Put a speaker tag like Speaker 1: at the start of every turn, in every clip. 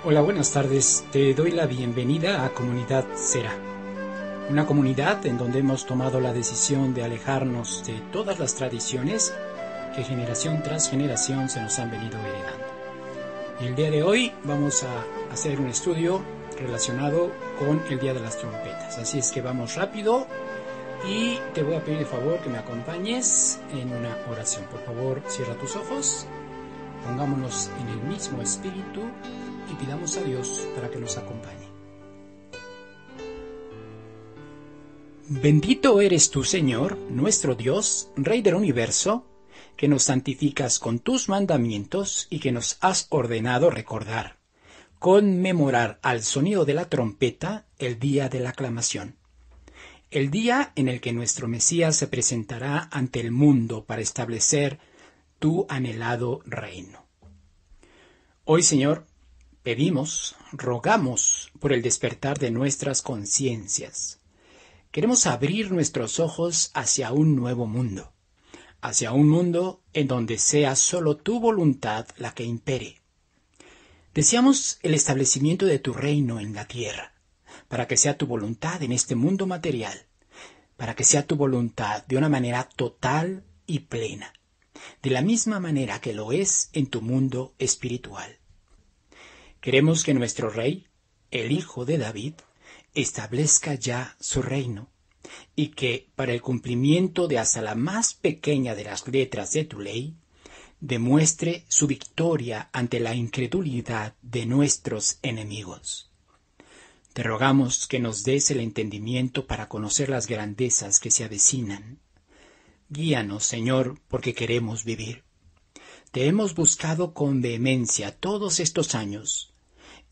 Speaker 1: Hola, buenas tardes. Te doy la bienvenida a Comunidad Será, una comunidad en donde hemos tomado la decisión de alejarnos de todas las tradiciones que generación tras generación se nos han venido heredando. Y el día de hoy vamos a hacer un estudio relacionado con el Día de las Trompetas. Así es que vamos rápido y te voy a pedir de favor que me acompañes en una oración. Por favor, cierra tus ojos, pongámonos en el mismo espíritu y pidamos a Dios para que nos acompañe. Bendito eres tú, Señor, nuestro Dios, Rey del universo, que nos santificas con tus mandamientos y que nos has ordenado recordar, conmemorar al sonido de la trompeta el día de la aclamación, el día en el que nuestro Mesías se presentará ante el mundo para establecer tu anhelado reino. Hoy, Señor, pedimos, rogamos por el despertar de nuestras conciencias. Queremos abrir nuestros ojos hacia un nuevo mundo, hacia un mundo en donde sea solo tu voluntad la que impere. Deseamos el establecimiento de tu reino en la tierra, para que sea tu voluntad en este mundo material, para que sea tu voluntad de una manera total y plena, de la misma manera que lo es en tu mundo espiritual. Queremos que nuestro Rey, el Hijo de David, establezca ya su reino, y que, para el cumplimiento de hasta la más pequeña de las letras de tu ley, demuestre su victoria ante la incredulidad de nuestros enemigos. Te rogamos que nos des el entendimiento para conocer las grandezas que se avecinan. Guíanos, Señor, porque queremos vivir. Te hemos buscado con vehemencia todos estos años,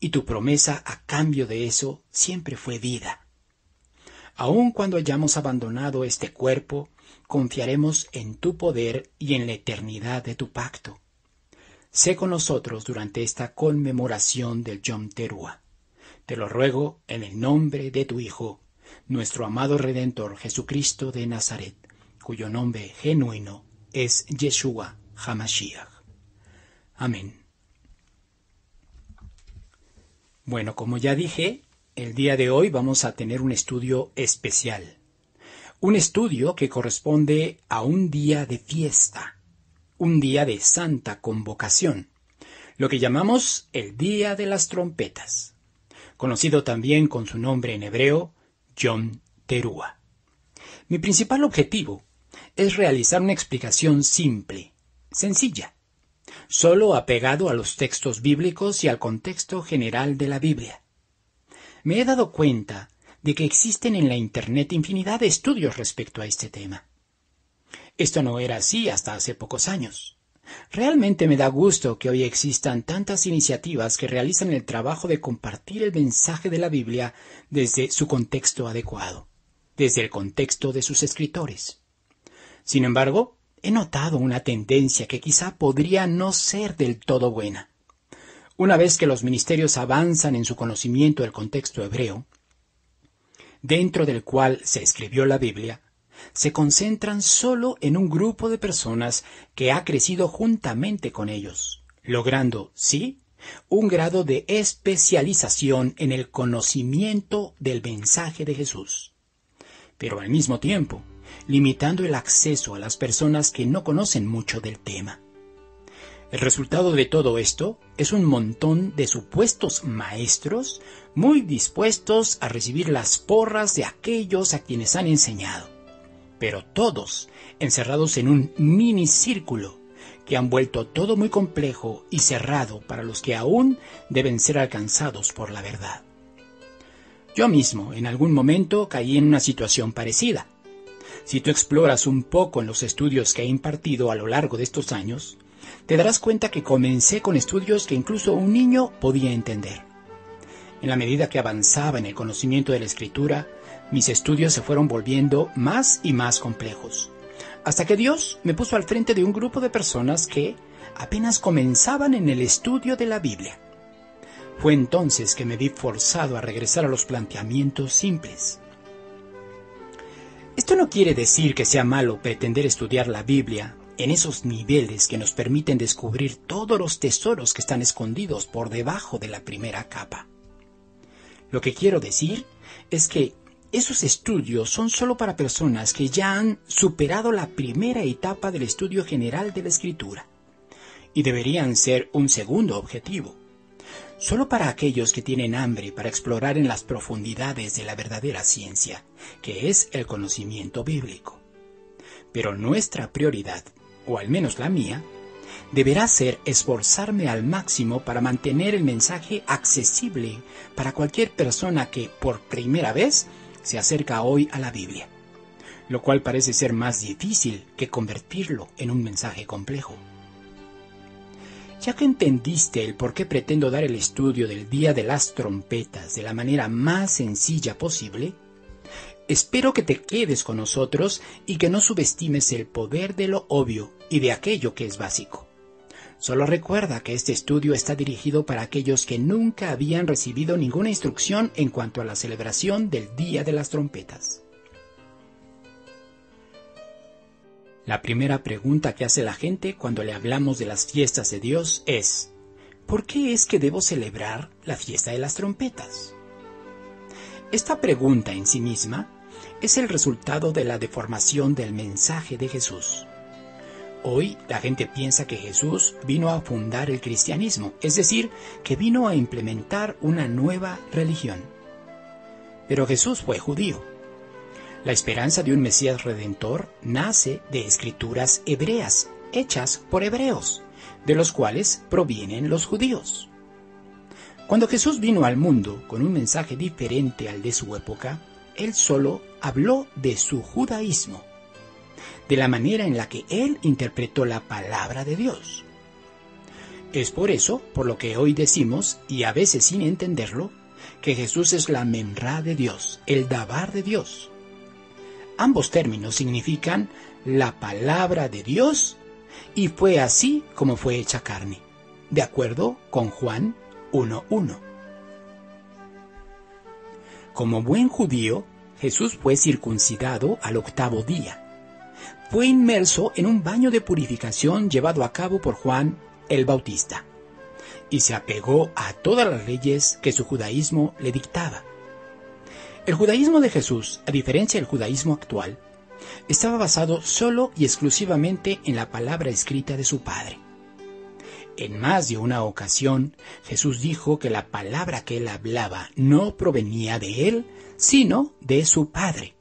Speaker 1: y tu promesa a cambio de eso siempre fue vida. Aun cuando hayamos abandonado este cuerpo, confiaremos en tu poder y en la eternidad de tu pacto. Sé con nosotros durante esta conmemoración del Yom Teruah. Te lo ruego en el nombre de tu Hijo, nuestro amado Redentor Jesucristo de Nazaret, cuyo nombre genuino es Yeshua HaMashiach. Amén. Bueno, como ya dije, el día de hoy vamos a tener un estudio especial. Un estudio que corresponde a un día de fiesta, un día de santa convocación, lo que llamamos el Día de las Trompetas, conocido también con su nombre en hebreo, Yom Teruah. Mi principal objetivo es realizar una explicación simple, sencilla, solo apegado a los textos bíblicos y al contexto general de la Biblia. Me he dado cuenta de que existen en la Internet infinidad de estudios respecto a este tema. Esto no era así hasta hace pocos años. Realmente me da gusto que hoy existan tantas iniciativas que realizan el trabajo de compartir el mensaje de la Biblia desde su contexto adecuado, desde el contexto de sus escritores. Sin embargo, he notado una tendencia que quizá podría no ser del todo buena. Una vez que los ministerios avanzan en su conocimiento del contexto hebreo, dentro del cual se escribió la Biblia, se concentran solo en un grupo de personas que ha crecido juntamente con ellos, logrando, sí, un grado de especialización en el conocimiento del mensaje de Jesús. Pero al mismo tiempo, limitando el acceso a las personas que no conocen mucho del tema. El resultado de todo esto es un montón de supuestos maestros muy dispuestos a recibir las porras de aquellos a quienes han enseñado, pero todos encerrados en un minicírculo que han vuelto todo muy complejo y cerrado para los que aún deben ser alcanzados por la verdad. Yo mismo en algún momento caí en una situación parecida. Si tú exploras un poco en los estudios que he impartido a lo largo de estos años, te darás cuenta que comencé con estudios que incluso un niño podía entender. En la medida que avanzaba en el conocimiento de la Escritura, mis estudios se fueron volviendo más y más complejos, hasta que Dios me puso al frente de un grupo de personas que apenas comenzaban en el estudio de la Biblia. Fue entonces que me vi forzado a regresar a los planteamientos simples. Esto no quiere decir que sea malo pretender estudiar la Biblia en esos niveles que nos permiten descubrir todos los tesoros que están escondidos por debajo de la primera capa. Lo que quiero decir es que esos estudios son solo para personas que ya han superado la primera etapa del estudio general de la Escritura, y deberían ser un segundo objetivo, solo para aquellos que tienen hambre para explorar en las profundidades de la verdadera ciencia, que es el conocimiento bíblico. Pero nuestra prioridad, o al menos la mía, deberá ser esforzarme al máximo para mantener el mensaje accesible para cualquier persona que por primera vez se acerca hoy a la Biblia, lo cual parece ser más difícil que convertirlo en un mensaje complejo. Ya que entendiste el por qué pretendo dar el estudio del Día de las Trompetas de la manera más sencilla posible, espero que te quedes con nosotros y que no subestimes el poder de lo obvio y de aquello que es básico. Solo recuerda que este estudio está dirigido para aquellos que nunca habían recibido ninguna instrucción en cuanto a la celebración del Día de las Trompetas. La primera pregunta que hace la gente cuando le hablamos de las fiestas de Dios es: ¿por qué es que debo celebrar la fiesta de las trompetas? Esta pregunta en sí misma es el resultado de la deformación del mensaje de Jesús. Hoy la gente piensa que Jesús vino a fundar el cristianismo, es decir, que vino a implementar una nueva religión. Pero Jesús fue judío. La esperanza de un Mesías redentor nace de escrituras hebreas, hechas por hebreos, de los cuales provienen los judíos. Cuando Jesús vino al mundo con un mensaje diferente al de su época, Él solo habló de su judaísmo, de la manera en la que Él interpretó la palabra de Dios. Es por eso, por lo que hoy decimos, y a veces sin entenderlo, que Jesús es la Memra de Dios, el Dabar de Dios. Ambos términos significan la palabra de Dios, y fue así como fue hecha carne, de acuerdo con Juan 1:1. Como buen judío, Jesús fue circuncidado al 8º día. Fue inmerso en un baño de purificación llevado a cabo por Juan el Bautista, y se apegó a todas las leyes que su judaísmo le dictaba. El judaísmo de Jesús, a diferencia del judaísmo actual, estaba basado solo y exclusivamente en la palabra escrita de su Padre. En más de una ocasión, Jesús dijo que la palabra que él hablaba no provenía de él, sino de su Padre,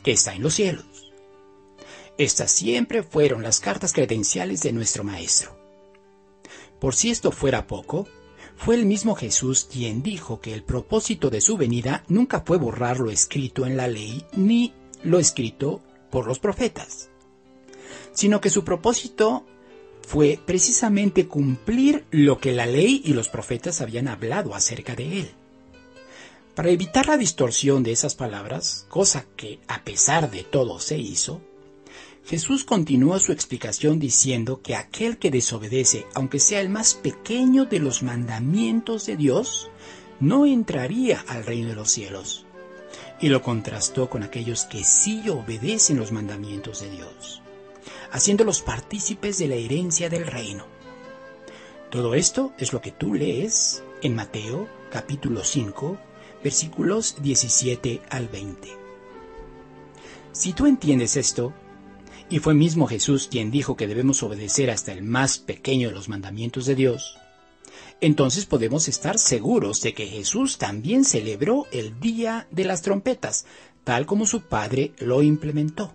Speaker 1: que está en los cielos. Estas siempre fueron las cartas credenciales de nuestro Maestro. Por si esto fuera poco, fue el mismo Jesús quien dijo que el propósito de su venida nunca fue borrar lo escrito en la ley ni lo escrito por los profetas, sino que su propósito fue precisamente cumplir lo que la ley y los profetas habían hablado acerca de él. Para evitar la distorsión de esas palabras, cosa que a pesar de todo se hizo, Jesús continúa su explicación diciendo que aquel que desobedece, aunque sea el más pequeño de los mandamientos de Dios, no entraría al reino de los cielos. Y lo contrastó con aquellos que sí obedecen los mandamientos de Dios, haciéndolos partícipes de la herencia del reino. Todo esto es lo que tú lees en Mateo capítulo 5, versículos 17 al 20. Si tú entiendes esto, y fue mismo Jesús quien dijo que debemos obedecer hasta el más pequeño de los mandamientos de Dios, entonces podemos estar seguros de que Jesús también celebró el Día de las Trompetas, tal como su Padre lo implementó.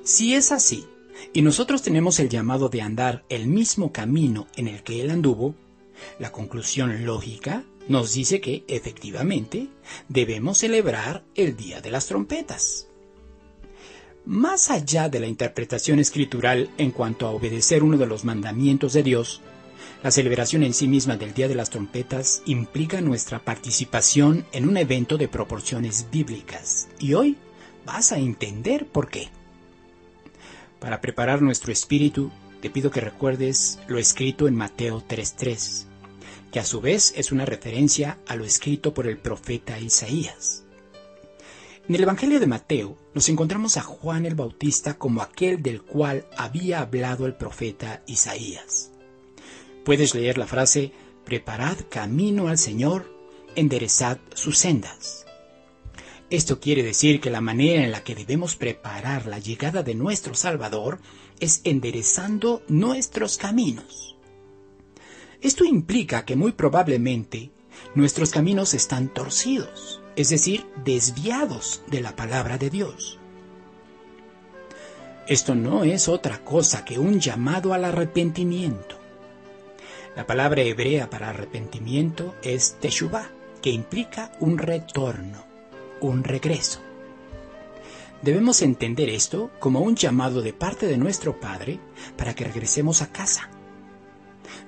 Speaker 1: Si es así, y nosotros tenemos el llamado de andar el mismo camino en el que Él anduvo, la conclusión lógica nos dice que, efectivamente, debemos celebrar el Día de las Trompetas. Más allá de la interpretación escritural en cuanto a obedecer uno de los mandamientos de Dios, la celebración en sí misma del Día de las Trompetas implica nuestra participación en un evento de proporciones bíblicas, y hoy vas a entender por qué. Para preparar nuestro espíritu, te pido que recuerdes lo escrito en Mateo 3:3, que a su vez es una referencia a lo escrito por el profeta Isaías. En el Evangelio de Mateo nos encontramos a Juan el Bautista como aquel del cual había hablado el profeta Isaías. Puedes leer la frase: preparad camino al Señor, enderezad sus sendas. Esto quiere decir que la manera en la que debemos preparar la llegada de nuestro Salvador es enderezando nuestros caminos. Esto implica que muy probablemente nuestros caminos están torcidos, es decir, desviados de la palabra de Dios. Esto no es otra cosa que un llamado al arrepentimiento. La palabra hebrea para arrepentimiento es teshuvá, que implica un retorno, un regreso. Debemos entender esto como un llamado de parte de nuestro Padre para que regresemos a casa.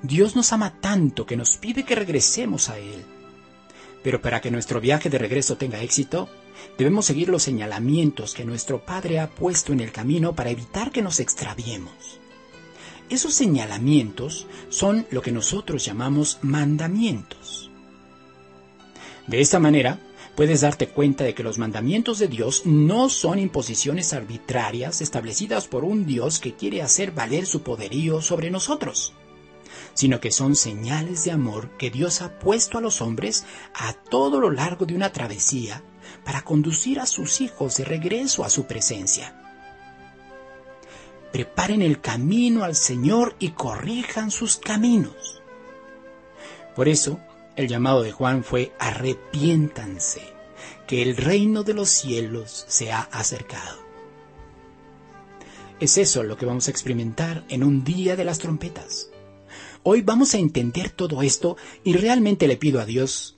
Speaker 1: Dios nos ama tanto que nos pide que regresemos a Él. Pero para que nuestro viaje de regreso tenga éxito, debemos seguir los señalamientos que nuestro Padre ha puesto en el camino para evitar que nos extraviemos. Esos señalamientos son lo que nosotros llamamos mandamientos. De esta manera, puedes darte cuenta de que los mandamientos de Dios no son imposiciones arbitrarias establecidas por un Dios que quiere hacer valer su poderío sobre nosotros, sino que son señales de amor que Dios ha puesto a los hombres a todo lo largo de una travesía para conducir a sus hijos de regreso a su presencia. Preparen el camino al Señor y corrijan sus caminos. Por eso, el llamado de Juan fue: arrepiéntanse, que el reino de los cielos se ha acercado. Es eso lo que vamos a experimentar en un día de las trompetas. Hoy vamos a entender todo esto y realmente le pido a Dios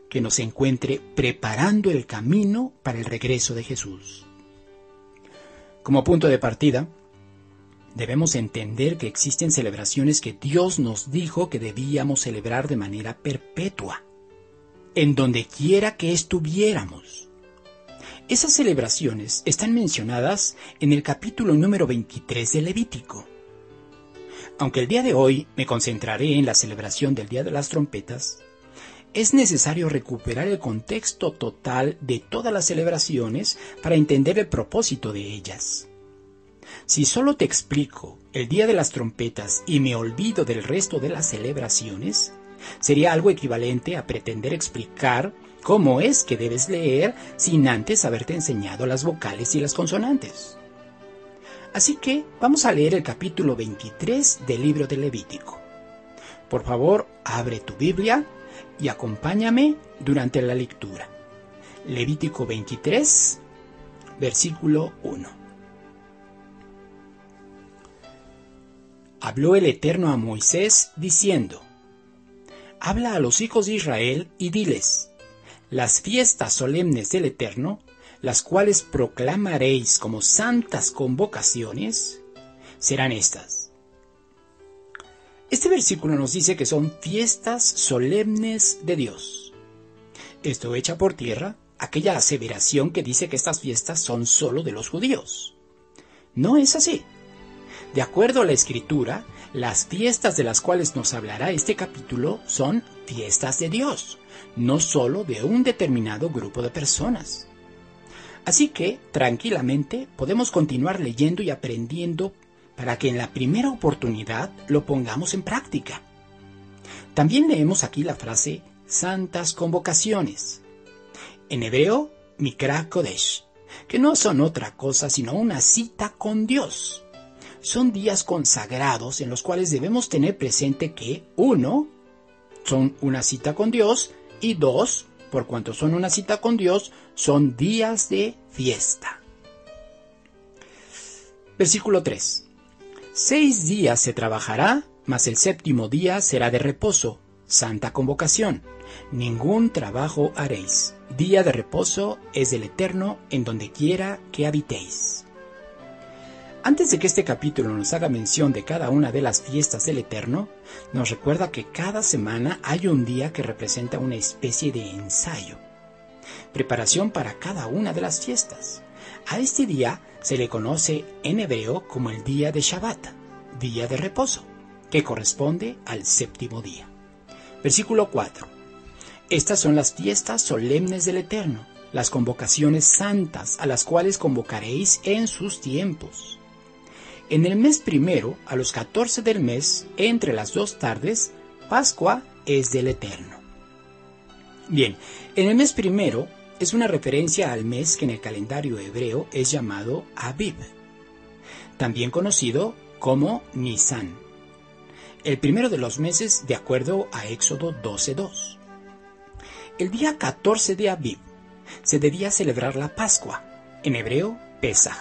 Speaker 1: que nos encuentre preparando el camino para el regreso de Jesús. Como punto de partida, debemos entender que existen celebraciones que Dios nos dijo que debíamos celebrar de manera perpetua, en donde quiera que estuviéramos. Esas celebraciones están mencionadas en el capítulo número 23 de Levítico. Aunque el día de hoy me concentraré en la celebración del Día de las Trompetas, es necesario recuperar el contexto total de todas las celebraciones para entender el propósito de ellas. Si solo te explico el Día de las Trompetas y me olvido del resto de las celebraciones, sería algo equivalente a pretender explicar cómo es que debes leer sin antes haberte enseñado las vocales y las consonantes. Así que vamos a leer el capítulo 23 del libro de Levítico. Por favor, abre tu Biblia y acompáñame durante la lectura. Levítico 23, versículo 1. Habló el Eterno a Moisés diciendo: habla a los hijos de Israel y diles: las fiestas solemnes del Eterno, las cuales proclamaréis como santas convocaciones, serán estas. Este versículo nos dice que son fiestas solemnes de Dios. Esto echa por tierra aquella aseveración que dice que estas fiestas son solo de los judíos. No es así. De acuerdo a la Escritura, las fiestas de las cuales nos hablará este capítulo son fiestas de Dios, no solo de un determinado grupo de personas. Así que, tranquilamente, podemos continuar leyendo y aprendiendo para que en la primera oportunidad lo pongamos en práctica. También leemos aquí la frase santas convocaciones. En hebreo, Mikra Kodesh, que no son otra cosa sino una cita con Dios. Son días consagrados en los cuales debemos tener presente que, 1, son una cita con Dios, y 2, por cuanto son una cita con Dios, son días de fiesta. Versículo 3. 6 días se trabajará, mas el 7º día será de reposo, santa convocación. Ningún trabajo haréis. Día de reposo es del Eterno en donde quiera que habitéis. Antes de que este capítulo nos haga mención de cada una de las fiestas del Eterno, nos recuerda que cada semana hay un día que representa una especie de ensayo, preparación para cada una de las fiestas. A este día se le conoce en hebreo como el día de Shabbat, día de reposo, que corresponde al 7º día. Versículo 4. Estas son las fiestas solemnes del Eterno. las convocaciones santas a las cuales convocaréis en sus tiempos. En el mes primero, a los 14 del mes, entre las 2 tardes, Pascua es del Eterno. Bien, en el mes primero es una referencia al mes que en el calendario hebreo es llamado Abib, también conocido como Nisan, el primero de los meses de acuerdo a Éxodo 12:2. El día 14 de Abib se debía celebrar la Pascua, en hebreo Pesaj.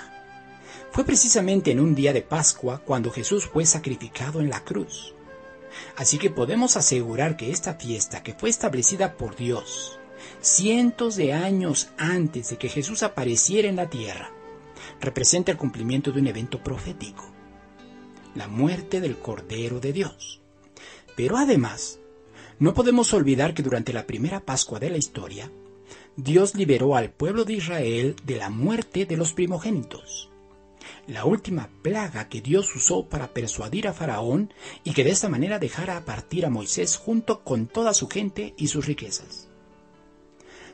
Speaker 1: Fue precisamente en un día de Pascua cuando Jesús fue sacrificado en la cruz. Así que podemos asegurar que esta fiesta, que fue establecida por Dios cientos de años antes de que Jesús apareciera en la tierra, representa el cumplimiento de un evento profético, la muerte del Cordero de Dios. Pero además, no podemos olvidar que durante la primera Pascua de la historia, Dios liberó al pueblo de Israel de la muerte de los primogénitos, la última plaga que Dios usó para persuadir a Faraón y que de esta manera dejara partir a Moisés junto con toda su gente y sus riquezas.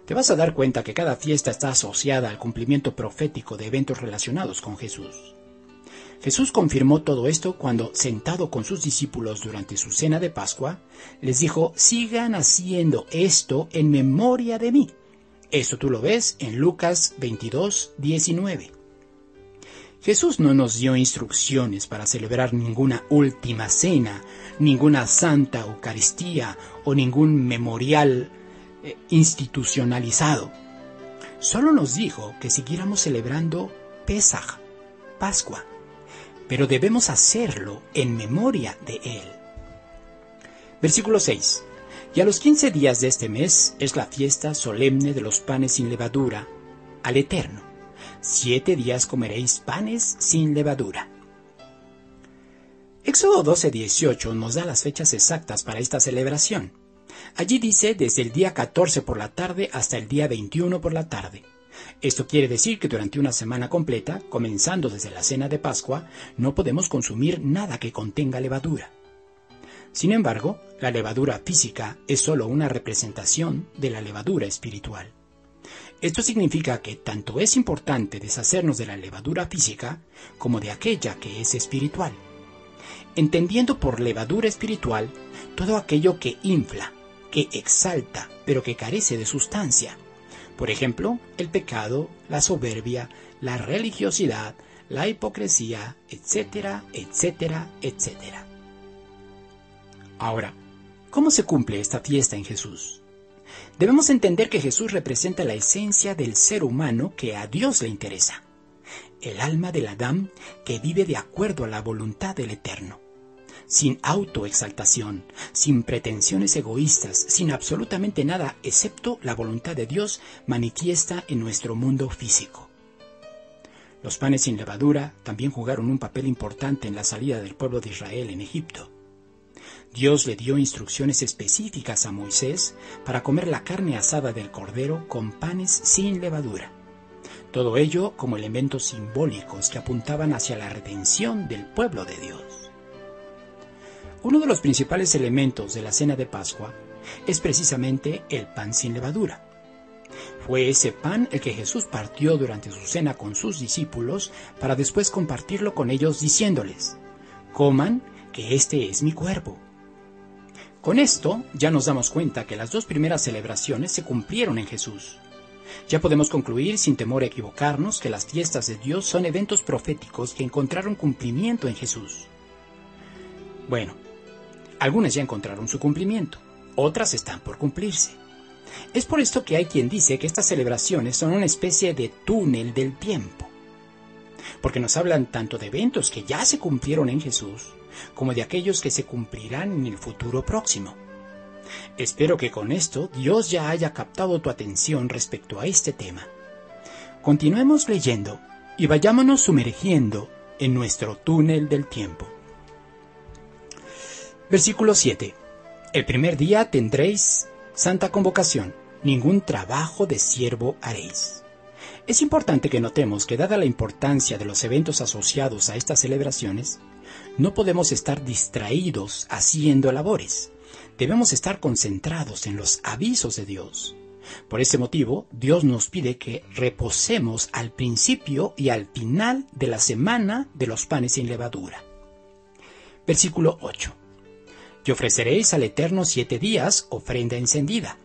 Speaker 1: Te vas a dar cuenta que cada fiesta está asociada al cumplimiento profético de eventos relacionados con Jesús. Jesús confirmó todo esto cuando, sentado con sus discípulos durante su cena de Pascua, les dijo: sigan haciendo esto en memoria de mí. Esto tú lo ves en Lucas 22:19. Jesús no nos dio instrucciones para celebrar ninguna última cena, ninguna santa Eucaristía o ningún memorial institucionalizado. Solo nos dijo que siguiéramos celebrando Pesaj, Pascua, pero debemos hacerlo en memoria de Él. Versículo 6. Y a los 15 días de este mes es la fiesta solemne de los panes sin levadura al Eterno. 7 días comeréis panes sin levadura. Éxodo 12:18 nos da las fechas exactas para esta celebración. Allí dice desde el día 14 por la tarde hasta el día 21 por la tarde. Esto quiere decir que durante una semana completa, comenzando desde la cena de Pascua, no podemos consumir nada que contenga levadura. Sin embargo, la levadura física es solo una representación de la levadura espiritual. Esto significa que tanto es importante deshacernos de la levadura física como de aquella que es espiritual, entendiendo por levadura espiritual todo aquello que infla, que exalta, pero que carece de sustancia. Por ejemplo, el pecado, la soberbia, la religiosidad, la hipocresía, etcétera, etcétera, etcétera. Ahora, ¿cómo se cumple esta fiesta en Jesús? Debemos entender que Jesús representa la esencia del ser humano que a Dios le interesa, el alma del Adán que vive de acuerdo a la voluntad del Eterno, sin autoexaltación, sin pretensiones egoístas, sin absolutamente nada excepto la voluntad de Dios manifiesta en nuestro mundo físico. Los panes sin levadura también jugaron un papel importante en la salida del pueblo de Israel en Egipto. Dios le dio instrucciones específicas a Moisés para comer la carne asada del cordero con panes sin levadura. Todo ello como elementos simbólicos que apuntaban hacia la redención del pueblo de Dios. Uno de los principales elementos de la cena de Pascua es precisamente el pan sin levadura. Fue ese pan el que Jesús partió durante su cena con sus discípulos para después compartirlo con ellos diciéndoles: coman, que este es mi cuerpo. Con esto ya nos damos cuenta que las 2 primeras celebraciones se cumplieron en Jesús. Ya podemos concluir sin temor a equivocarnos que las fiestas de Dios son eventos proféticos que encontraron cumplimiento en Jesús. Bueno, algunas ya encontraron su cumplimiento, otras están por cumplirse. Es por esto que hay quien dice que estas celebraciones son una especie de túnel del tiempo, porque nos hablan tanto de eventos que ya se cumplieron en Jesús, como de aquellos que se cumplirán en el futuro próximo. Espero que con esto Dios ya haya captado tu atención respecto a este tema. Continuemos leyendo y vayámonos sumergiendo en nuestro túnel del tiempo. Versículo 7. El primer día tendréis santa convocación, ningún trabajo de siervo haréis. Es importante que notemos que, dada la importancia de los eventos asociados a estas celebraciones, no podemos estar distraídos haciendo labores. Debemos estar concentrados en los avisos de Dios. Por este motivo, Dios nos pide que reposemos al principio y al final de la semana de los panes sin levadura. Versículo 8. Y ofreceréis al Eterno 7 días ofrenda encendida.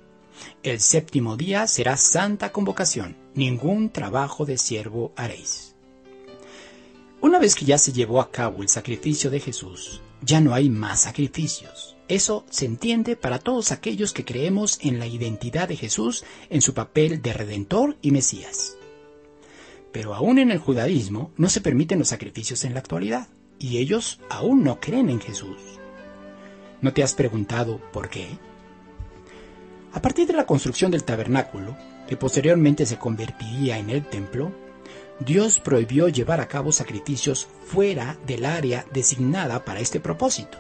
Speaker 1: El séptimo día será santa convocación. Ningún trabajo de siervo haréis. Una vez que ya se llevó a cabo el sacrificio de Jesús, ya no hay más sacrificios. Eso se entiende para todos aquellos que creemos en la identidad de Jesús en su papel de Redentor y Mesías. Pero aún en el judaísmo no se permiten los sacrificios en la actualidad, y ellos aún no creen en Jesús. ¿No te has preguntado por qué? A partir de la construcción del tabernáculo, que posteriormente se convertiría en el templo, Dios prohibió llevar a cabo sacrificios fuera del área designada para este propósito.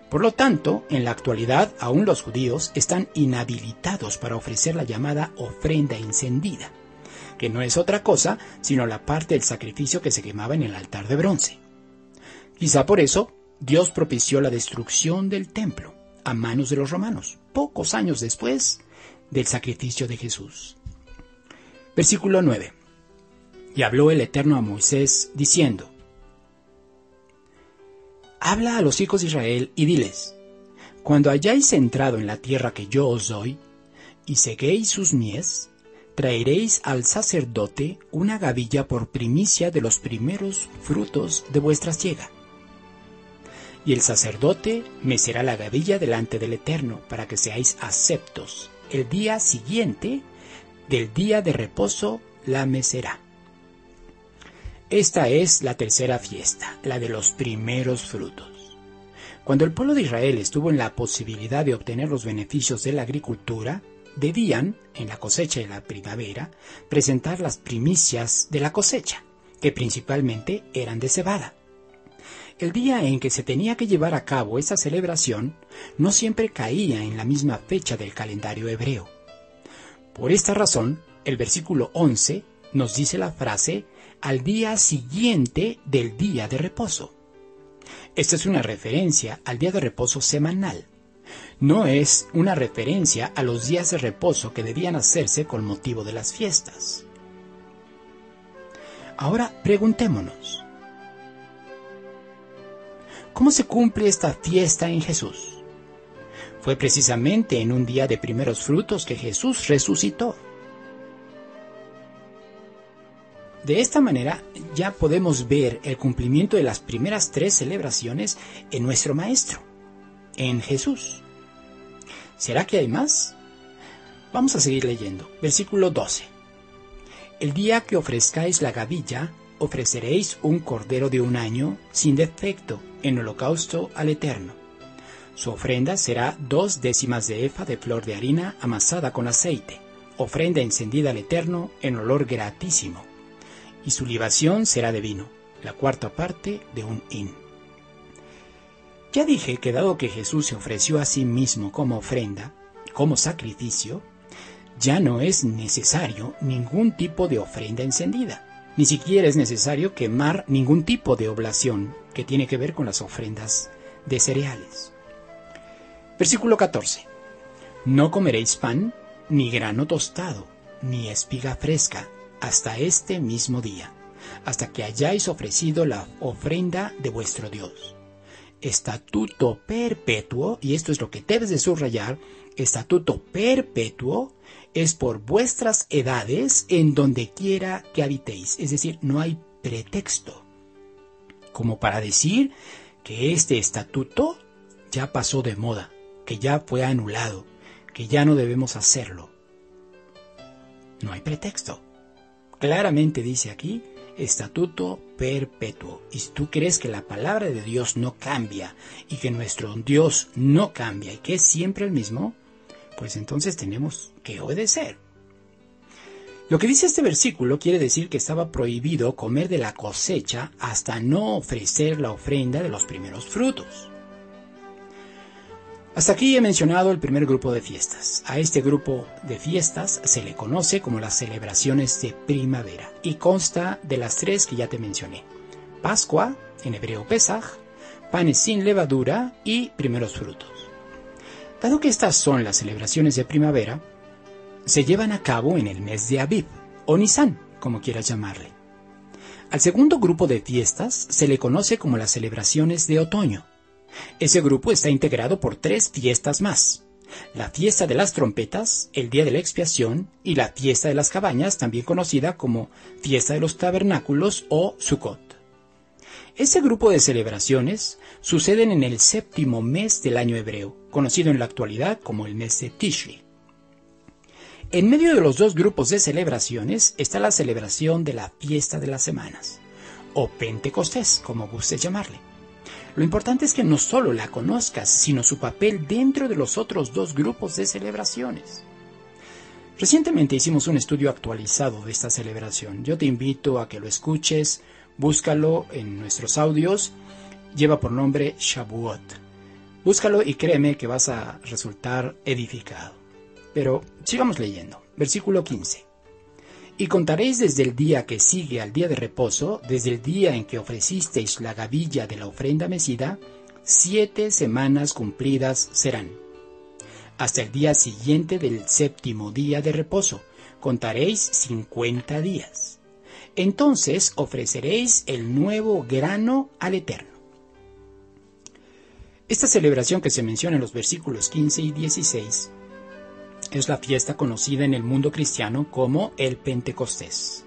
Speaker 1: Por lo tanto, en la actualidad, aún los judíos están inhabilitados para ofrecer la llamada ofrenda encendida, que no es otra cosa sino la parte del sacrificio que se quemaba en el altar de bronce. Quizá por eso, Dios propició la destrucción del templo a manos de los romanos, pocos años después del sacrificio de Jesús. Versículo 9. Y habló el Eterno a Moisés, diciendo: Habla a los hijos de Israel y diles: Cuando hayáis entrado en la tierra que yo os doy, y seguéis sus mies, traeréis al sacerdote una gavilla por primicia de los primeros frutos de vuestra siega. Y el sacerdote mecerá la gavilla delante del Eterno, para que seáis aceptos. El día siguiente del día de reposo la mecerá. Esta es la tercera fiesta, la de los primeros frutos. Cuando el pueblo de Israel estuvo en la posibilidad de obtener los beneficios de la agricultura, debían, en la cosecha de la primavera, presentar las primicias de la cosecha, que principalmente eran de cebada. El día en que se tenía que llevar a cabo esa celebración no siempre caía en la misma fecha del calendario hebreo. Por esta razón, el versículo 11 nos dice la frase al día siguiente del día de reposo. Esta es una referencia al día de reposo semanal. No es una referencia a los días de reposo que debían hacerse con motivo de las fiestas. Ahora preguntémonos: ¿cómo se cumple esta fiesta en Jesús? Fue precisamente en un día de primeros frutos que Jesús resucitó. De esta manera ya podemos ver el cumplimiento de las primeras 3 celebraciones en nuestro Maestro, en Jesús. ¿Será que hay más? Vamos a seguir leyendo. Versículo 12. El día que ofrezcáis la gavilla, ofreceréis un cordero de 1 año, sin defecto, en holocausto al Eterno. Su ofrenda será 2 décimas de efa de flor de harina amasada con aceite, ofrenda encendida al Eterno en olor gratísimo. Y su libación será de vino, la 1/4 parte de un hin. Ya dije que dado que Jesús se ofreció a sí mismo como ofrenda, como sacrificio, ya no es necesario ningún tipo de ofrenda encendida. Ni siquiera es necesario quemar ningún tipo de oblación que tiene que ver con las ofrendas de cereales. Versículo 14. No comeréis pan, ni grano tostado, ni espiga fresca, hasta este mismo día, hasta que hayáis ofrecido la ofrenda de vuestro Dios. Estatuto perpetuo, y esto es lo que debes de subrayar, estatuto perpetuo es por vuestras edades en donde quiera que habitéis. Es decir, no hay pretexto como para decir que este estatuto ya pasó de moda, que ya fue anulado, que ya no debemos hacerlo. No hay pretexto. Claramente dice aquí, estatuto perpetuo. Y si tú crees que la palabra de Dios no cambia y que nuestro Dios no cambia y que es siempre el mismo, pues entonces tenemos que obedecer. Lo que dice este versículo quiere decir que estaba prohibido comer de la cosecha hasta no ofrecer la ofrenda de los primeros frutos. Hasta aquí he mencionado el primer grupo de fiestas. A este grupo de fiestas se le conoce como las celebraciones de primavera y consta de las 3 que ya te mencioné: Pascua, en hebreo Pesaj, panes sin levadura y primeros frutos. Dado que estas son las celebraciones de primavera, se llevan a cabo en el mes de Aviv, o Nisan, como quieras llamarle. Al segundo grupo de fiestas se le conoce como las celebraciones de otoño. Ese grupo está integrado por 3 fiestas más: la fiesta de las trompetas, el día de la expiación y la fiesta de las cabañas, también conocida como fiesta de los tabernáculos o Sukkot. Ese grupo de celebraciones suceden en el 7º mes del año hebreo, conocido en la actualidad como el mes de Tishri. En medio de los 2 grupos de celebraciones está la celebración de la fiesta de las semanas, o Pentecostés, como gustes llamarle. Lo importante es que no solo la conozcas, sino su papel dentro de los otros 2 grupos de celebraciones. Recientemente hicimos un estudio actualizado de esta celebración. Yo te invito a que lo escuches, búscalo en nuestros audios, lleva por nombre Shavuot. Búscalo y créeme que vas a resultar edificado. Pero sigamos leyendo. Versículo 15. Y contaréis desde el día que sigue al día de reposo, desde el día en que ofrecisteis la gavilla de la ofrenda mecida, 7 semanas cumplidas serán. Hasta el día siguiente del 7º día de reposo, contaréis 50 días. Entonces ofreceréis el nuevo grano al Eterno. Esta celebración que se menciona en los versículos 15 y 16 es la fiesta conocida en el mundo cristiano como el Pentecostés.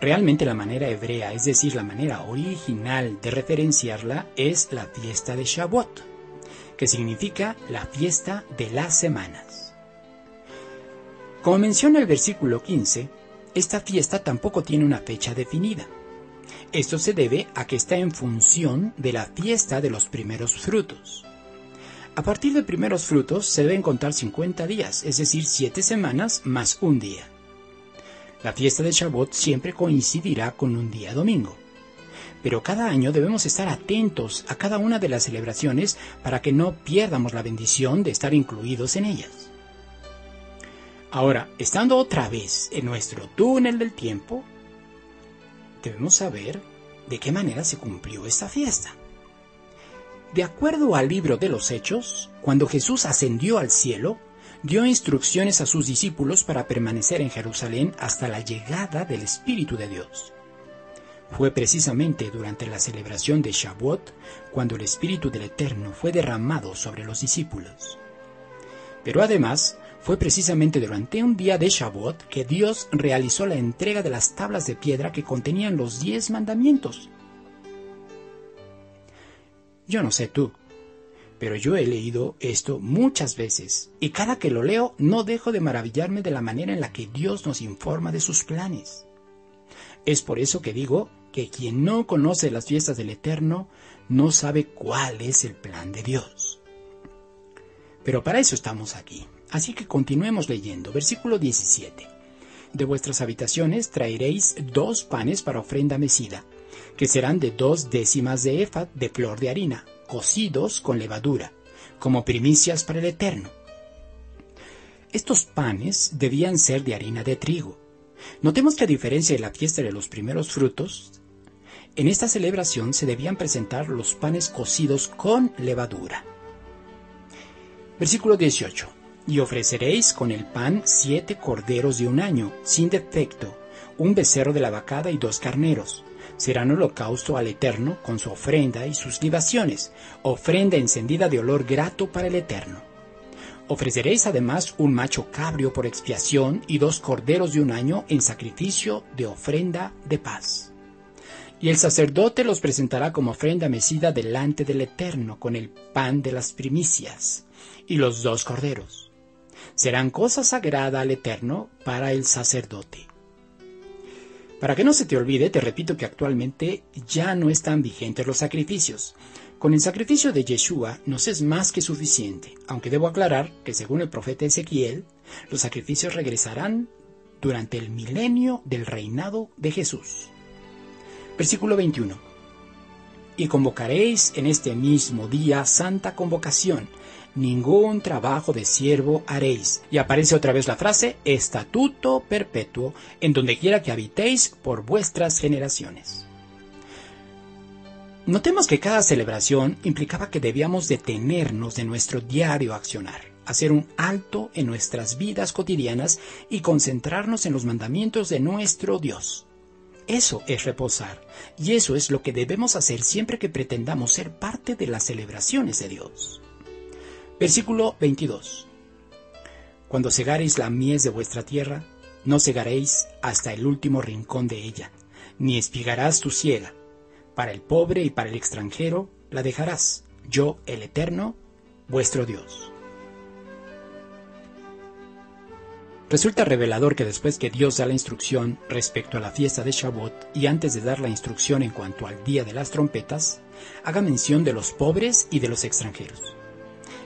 Speaker 1: Realmente la manera hebrea, es decir, la manera original de referenciarla, es la fiesta de Shavuot, que significa la fiesta de las semanas. Como menciona el versículo 15, esta fiesta tampoco tiene una fecha definida. Esto se debe a que está en función de la fiesta de los primeros frutos. A partir de primeros frutos se deben contar 50 días, es decir, 7 semanas más un día. La fiesta de Shavuot siempre coincidirá con un día domingo. Pero cada año debemos estar atentos a cada una de las celebraciones para que no pierdamos la bendición de estar incluidos en ellas. Ahora, estando otra vez en nuestro túnel del tiempo, debemos saber de qué manera se cumplió esta fiesta. De acuerdo al libro de los Hechos, cuando Jesús ascendió al cielo, dio instrucciones a sus discípulos para permanecer en Jerusalén hasta la llegada del Espíritu de Dios. Fue precisamente durante la celebración de Shavuot cuando el Espíritu del Eterno fue derramado sobre los discípulos. Pero además, fue precisamente durante un día de Shavuot que Dios realizó la entrega de las tablas de piedra que contenían los 10 mandamientos. Yo no sé tú, pero yo he leído esto muchas veces, y cada que lo leo no dejo de maravillarme de la manera en la que Dios nos informa de sus planes. Es por eso que digo que quien no conoce las fiestas del Eterno no sabe cuál es el plan de Dios. Pero para eso estamos aquí, así que continuemos leyendo. Versículo 17. De vuestras habitaciones traeréis 2 panes para ofrenda mecida, que serán de 2 décimas de efa de flor de harina, cocidos con levadura, como primicias para el Eterno. Estos panes debían ser de harina de trigo. Notemos que a diferencia de la fiesta de los primeros frutos, en esta celebración se debían presentar los panes cocidos con levadura. Versículo 18. Y ofreceréis con el pan 7 corderos de un año, sin defecto, un becerro de la vacada y 2 carneros. Serán holocausto al Eterno con su ofrenda y sus libaciones, ofrenda encendida de olor grato para el Eterno. Ofreceréis además un macho cabrio por expiación y 2 corderos de un año en sacrificio de ofrenda de paz. Y el sacerdote los presentará como ofrenda mecida delante del Eterno con el pan de las primicias y los 2 corderos. Serán cosa sagrada al Eterno para el sacerdote. Para que no se te olvide, te repito que actualmente ya no están vigentes los sacrificios. Con el sacrificio de Yeshua nos es más que suficiente, aunque debo aclarar que según el profeta Ezequiel, los sacrificios regresarán durante el milenio del reinado de Jesús. Versículo 21. Y convocaréis en este mismo día santa convocación, ningún trabajo de siervo haréis. Y aparece otra vez la frase, estatuto perpetuo, en donde quiera que habitéis por vuestras generaciones. Notemos que cada celebración implicaba que debíamos detenernos de nuestro diario accionar, hacer un alto en nuestras vidas cotidianas y concentrarnos en los mandamientos de nuestro Dios. Eso es reposar, y eso es lo que debemos hacer siempre que pretendamos ser parte de las celebraciones de Dios. Versículo 22. Cuando segareis la mies de vuestra tierra, no segaréis hasta el último rincón de ella, ni espigarás tu siega. Para el pobre y para el extranjero la dejarás, yo, el Eterno, vuestro Dios. Resulta revelador que después que Dios da la instrucción respecto a la fiesta de Shavuot y antes de dar la instrucción en cuanto al día de las trompetas, haga mención de los pobres y de los extranjeros.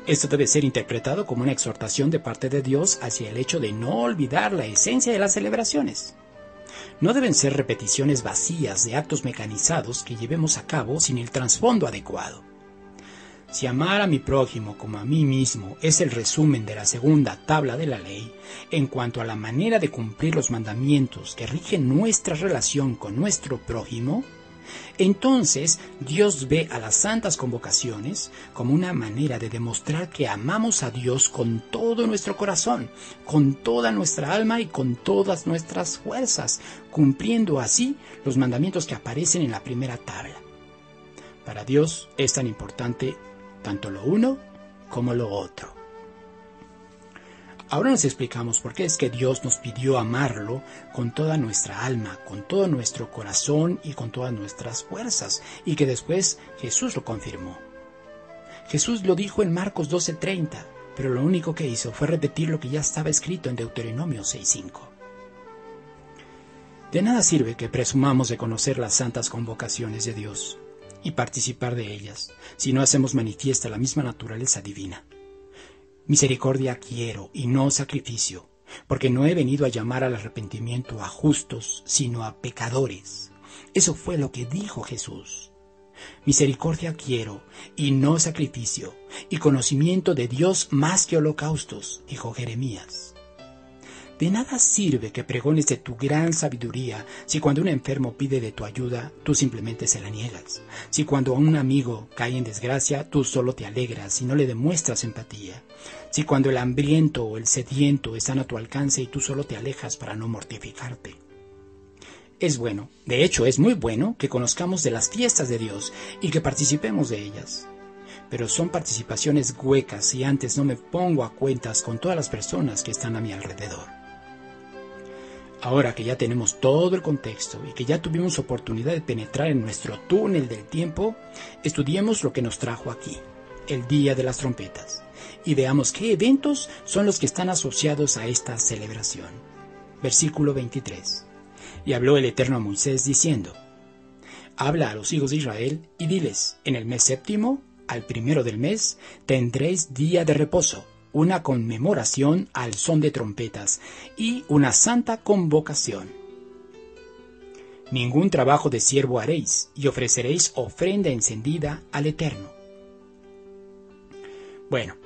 Speaker 1: Esto debe ser interpretado como una exhortación de parte de Dios hacia el hecho de no olvidar la esencia de las celebraciones. No deben ser repeticiones vacías de actos mecanizados que llevemos a cabo sin el trasfondo adecuado. Si amar a mi prójimo como a mí mismo es el resumen de la segunda tabla de la ley en cuanto a la manera de cumplir los mandamientos que rigen nuestra relación con nuestro prójimo, entonces Dios ve a las santas convocaciones como una manera de demostrar que amamos a Dios con todo nuestro corazón, con toda nuestra alma y con todas nuestras fuerzas, cumpliendo así los mandamientos que aparecen en la primera tabla. Para Dios es tan importante tanto lo uno como lo otro. Ahora nos explicamos por qué es que Dios nos pidió amarlo con toda nuestra alma, con todo nuestro corazón y con todas nuestras fuerzas, y que después Jesús lo confirmó. Jesús lo dijo en Marcos 12:30, pero lo único que hizo fue repetir lo que ya estaba escrito en Deuteronomio 6:5. De nada sirve que presumamos de conocer las santas convocaciones de Dios y participar de ellas, si no hacemos manifiesta la misma naturaleza divina. Misericordia quiero y no sacrificio, porque no he venido a llamar al arrepentimiento a justos, sino a pecadores. Eso fue lo que dijo Jesús. Misericordia quiero y no sacrificio, y conocimiento de Dios más que holocaustos, dijo Jeremías. De nada sirve que pregones de tu gran sabiduría si cuando un enfermo pide de tu ayuda, tú simplemente se la niegas. Si cuando un amigo cae en desgracia, tú solo te alegras y no le demuestras empatía. Si cuando el hambriento o el sediento están a tu alcance y tú solo te alejas para no mortificarte. Es bueno, de hecho es muy bueno, que conozcamos de las fiestas de Dios y que participemos de ellas. Pero son participaciones huecas y antes no me pongo a cuentas con todas las personas que están a mi alrededor. Ahora que ya tenemos todo el contexto y que ya tuvimos oportunidad de penetrar en nuestro túnel del tiempo, estudiemos lo que nos trajo aquí, el Día de las Trompetas, y veamos qué eventos son los que están asociados a esta celebración. Versículo 23. Y habló el Eterno a Moisés diciendo: Habla a los hijos de Israel y diles, en el mes séptimo, al primero del mes, tendréis día de reposo, una conmemoración al son de trompetas y una santa convocación. Ningún trabajo de siervo haréis, y ofreceréis ofrenda encendida al Eterno. Bueno,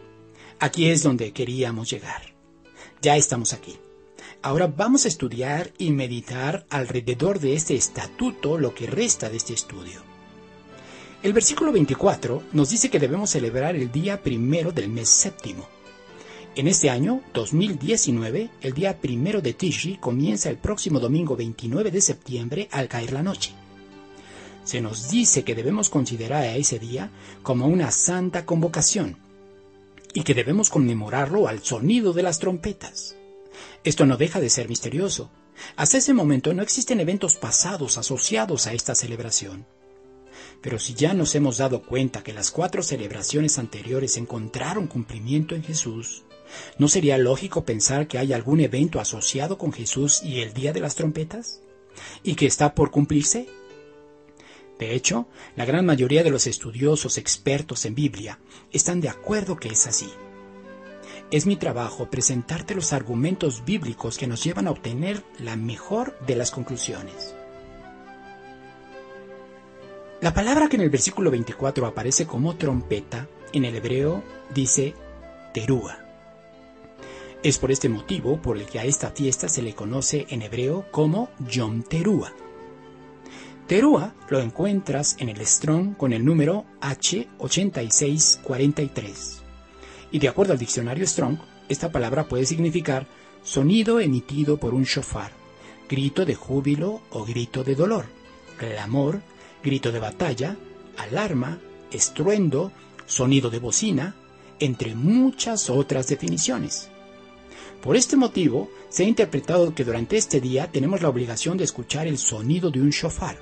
Speaker 1: aquí es donde queríamos llegar. Ya estamos aquí. Ahora vamos a estudiar y meditar alrededor de este estatuto lo que resta de este estudio. El versículo 24 nos dice que debemos celebrar el día primero del mes séptimo. En este año, 2019, el día primero de Tishri comienza el próximo domingo 29 de septiembre al caer la noche. Se nos dice que debemos considerar a ese día como una santa convocación y que debemos conmemorarlo al sonido de las trompetas. Esto no deja de ser misterioso. Hasta ese momento no existen eventos pasados asociados a esta celebración. Pero si ya nos hemos dado cuenta que las 4 celebraciones anteriores encontraron cumplimiento en Jesús, ¿no sería lógico pensar que hay algún evento asociado con Jesús y el Día de las Trompetas? ¿Y que está por cumplirse? De hecho, la gran mayoría de los estudiosos expertos en Biblia están de acuerdo que es así. Es mi trabajo presentarte los argumentos bíblicos que nos llevan a obtener la mejor de las conclusiones. La palabra que en el versículo 24 aparece como trompeta, en el hebreo dice terúa. Es por este motivo por el que a esta fiesta se le conoce en hebreo como Yom Terúa. Terúa lo encuentras en el Strong con el número H8643. Y de acuerdo al diccionario Strong, esta palabra puede significar sonido emitido por un shofar, grito de júbilo o grito de dolor, clamor, grito de batalla, alarma, estruendo, sonido de bocina, entre muchas otras definiciones. Por este motivo, se ha interpretado que durante este día tenemos la obligación de escuchar el sonido de un shofar.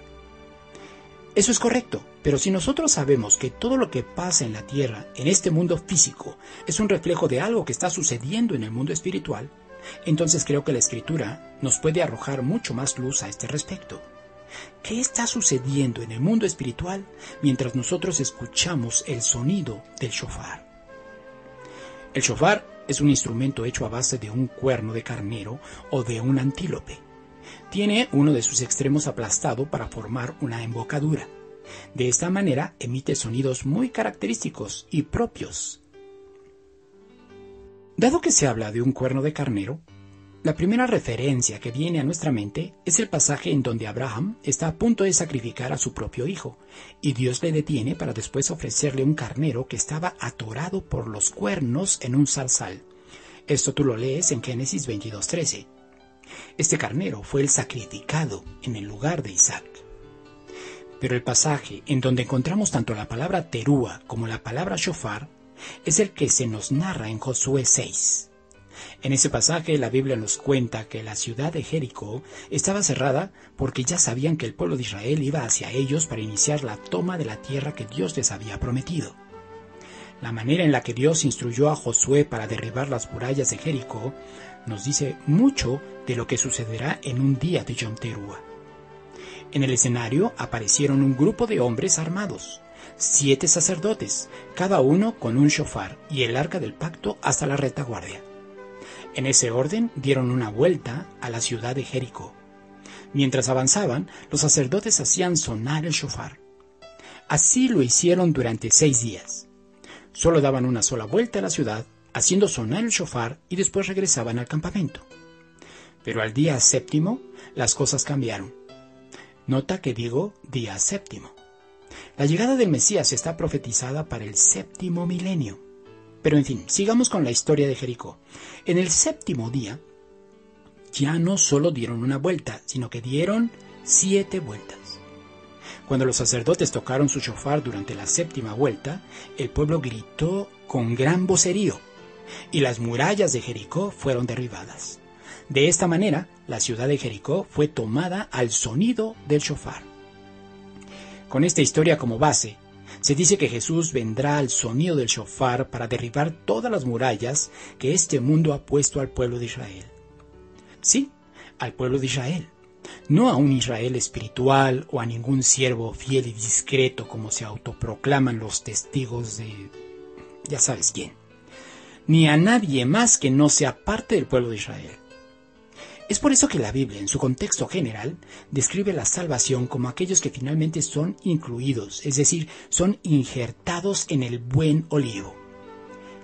Speaker 1: Eso es correcto, pero si nosotros sabemos que todo lo que pasa en la tierra, en este mundo físico, es un reflejo de algo que está sucediendo en el mundo espiritual, entonces creo que la Escritura nos puede arrojar mucho más luz a este respecto. ¿Qué está sucediendo en el mundo espiritual mientras nosotros escuchamos el sonido del shofar? El shofar es un instrumento hecho a base de un cuerno de carnero o de un antílope. Tiene uno de sus extremos aplastado para formar una embocadura. De esta manera emite sonidos muy característicos y propios. Dado que se habla de un cuerno de carnero, la primera referencia que viene a nuestra mente es el pasaje en donde Abraham está a punto de sacrificar a su propio hijo, y Dios le detiene para después ofrecerle un carnero que estaba atorado por los cuernos en un zarzal. Esto tú lo lees en Génesis 22:13. Este carnero fue el sacrificado en el lugar de Isaac. Pero el pasaje en donde encontramos tanto la palabra terúa como la palabra shofar es el que se nos narra en Josué 6. En ese pasaje la Biblia nos cuenta que la ciudad de Jericó estaba cerrada porque ya sabían que el pueblo de Israel iba hacia ellos para iniciar la toma de la tierra que Dios les había prometido. La manera en la que Dios instruyó a Josué para derribar las murallas de Jericó nos dice mucho de lo que sucederá en un día de Yom Teruah. En el escenario aparecieron un grupo de hombres armados, 7 sacerdotes, cada uno con un shofar y el arca del pacto hasta la retaguardia. En ese orden dieron una vuelta a la ciudad de Jericó. Mientras avanzaban, los sacerdotes hacían sonar el shofar. Así lo hicieron durante 6 días. Solo daban una sola vuelta a la ciudad, haciendo sonar el shofar y después regresaban al campamento. Pero al día 7º, las cosas cambiaron. Nota que digo día 7º. La llegada del Mesías está profetizada para el 7º milenio. Pero en fin, sigamos con la historia de Jericó. En el 7º día, ya no solo dieron una vuelta, sino que dieron 7 vueltas. Cuando los sacerdotes tocaron su shofar durante la 7ª vuelta, el pueblo gritó con gran vocerío, y las murallas de Jericó fueron derribadas. De esta manera, la ciudad de Jericó fue tomada al sonido del shofar. Con esta historia como base, se dice que Jesús vendrá al sonido del shofar para derribar todas las murallas que este mundo ha puesto al pueblo de Israel. Sí, al pueblo de Israel. No a un Israel espiritual o a ningún siervo fiel y discreto como se autoproclaman los testigos de ya sabes quién. Ni a nadie más que no sea parte del pueblo de Israel. Es por eso que la Biblia, en su contexto general, describe la salvación como aquellos que finalmente son incluidos, es decir, son injertados en el buen olivo.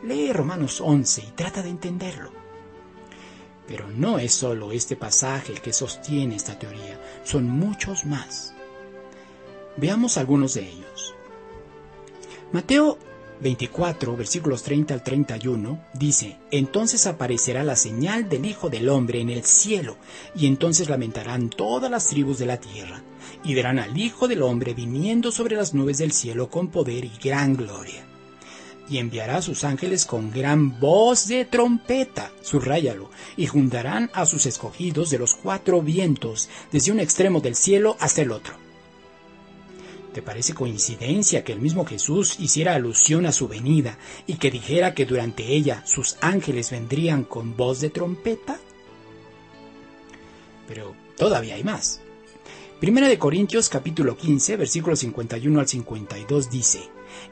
Speaker 1: Lee Romanos 11 y trata de entenderlo. Pero no es solo este pasaje el que sostiene esta teoría, son muchos más. Veamos algunos de ellos. Mateo 24, versículos 30 al 31, dice: Entonces aparecerá la señal del Hijo del Hombre en el cielo, y entonces lamentarán todas las tribus de la tierra, y verán al Hijo del Hombre viniendo sobre las nubes del cielo con poder y gran gloria. Y enviará a sus ángeles con gran voz de trompeta, subráyalo, y juntarán a sus escogidos de los 4 vientos, desde un extremo del cielo hasta el otro. ¿Te parece coincidencia que el mismo Jesús hiciera alusión a su venida y que dijera que durante ella sus ángeles vendrían con voz de trompeta? Pero todavía hay más. Primera de Corintios capítulo 15, versículos 51 al 52 dice: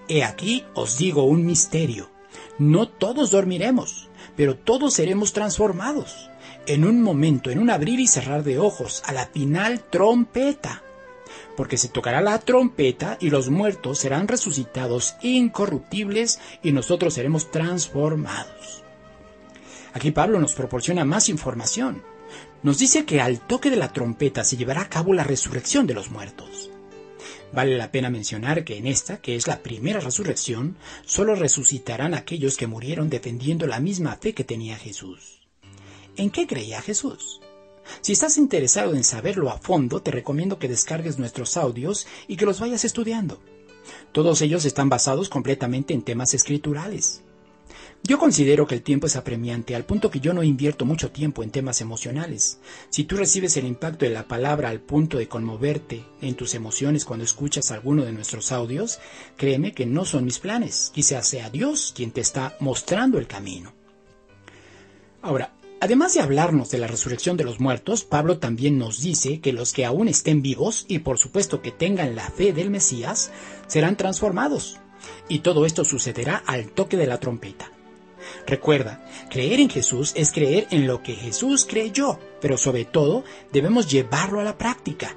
Speaker 1: He aquí os digo un misterio. No todos dormiremos, pero todos seremos transformados. En un momento, en un abrir y cerrar de ojos, a la final trompeta. Porque se tocará la trompeta y los muertos serán resucitados incorruptibles y nosotros seremos transformados. Aquí Pablo nos proporciona más información. Nos dice que al toque de la trompeta se llevará a cabo la resurrección de los muertos. Vale la pena mencionar que en esta, que es la primera resurrección, solo resucitarán aquellos que murieron defendiendo la misma fe que tenía Jesús. ¿En qué creía Jesús? Si estás interesado en saberlo a fondo, te recomiendo que descargues nuestros audios y que los vayas estudiando. Todos ellos están basados completamente en temas escriturales. Yo considero que el tiempo es apremiante, al punto que yo no invierto mucho tiempo en temas emocionales. Si tú recibes el impacto de la palabra al punto de conmoverte en tus emociones cuando escuchas alguno de nuestros audios, créeme que no son mis planes. Quizás sea Dios quien te está mostrando el camino. Ahora, además de hablarnos de la resurrección de los muertos, Pablo también nos dice que los que aún estén vivos, y por supuesto que tengan la fe del Mesías, serán transformados. Y todo esto sucederá al toque de la trompeta. Recuerda, creer en Jesús es creer en lo que Jesús creyó, pero sobre todo debemos llevarlo a la práctica.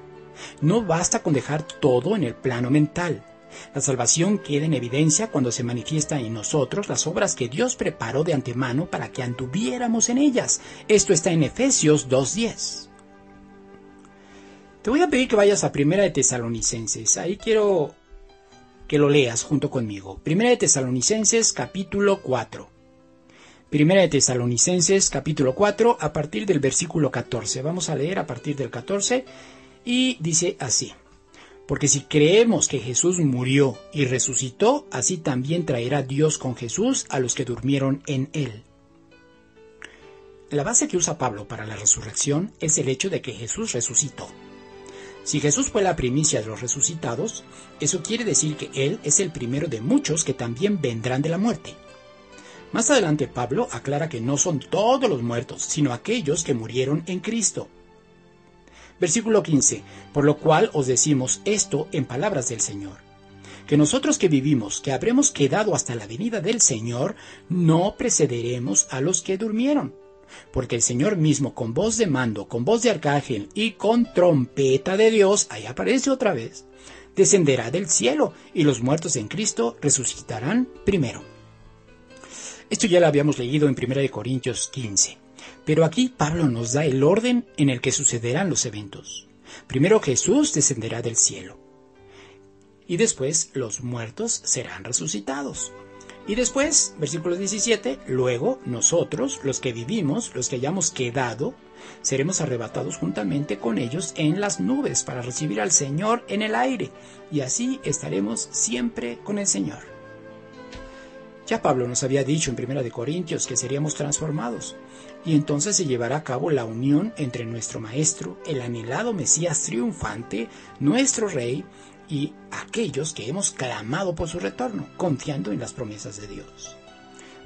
Speaker 1: No basta con dejar todo en el plano mental. La salvación queda en evidencia cuando se manifiesta en nosotros las obras que Dios preparó de antemano para que anduviéramos en ellas. Esto está en Efesios 2:10. Te voy a pedir que vayas a Primera de Tesalonicenses. Ahí quiero que lo leas junto conmigo. Primera de Tesalonicenses capítulo 4. Primera de Tesalonicenses capítulo 4 a partir del versículo 14. Vamos a leer a partir del 14 y dice así: Porque si creemos que Jesús murió y resucitó, así también traerá Dios con Jesús a los que durmieron en él. La base que usa Pablo para la resurrección es el hecho de que Jesús resucitó. Si Jesús fue la primicia de los resucitados, eso quiere decir que Él es el primero de muchos que también vendrán de la muerte. Más adelante Pablo aclara que no son todos los muertos, sino aquellos que murieron en Cristo. Versículo 15, por lo cual os decimos esto en palabras del Señor, que nosotros que vivimos, que habremos quedado hasta la venida del Señor, no precederemos a los que durmieron. Porque el Señor mismo, con voz de mando, con voz de arcángel y con trompeta de Dios, ahí aparece otra vez, descenderá del cielo, y los muertos en Cristo resucitarán primero. Esto ya lo habíamos leído en 1 Corintios 15. Pero aquí Pablo nos da el orden en el que sucederán los eventos. Primero Jesús descenderá del cielo. Y después los muertos serán resucitados. Y después, versículo 17, luego nosotros, los que vivimos, los que hayamos quedado, seremos arrebatados juntamente con ellos en las nubes para recibir al Señor en el aire. Y así estaremos siempre con el Señor. Ya Pablo nos había dicho en 1 Corintios que seríamos transformados, y entonces se llevará a cabo la unión entre nuestro Maestro, el anhelado Mesías triunfante, nuestro Rey, y aquellos que hemos clamado por su retorno, confiando en las promesas de Dios.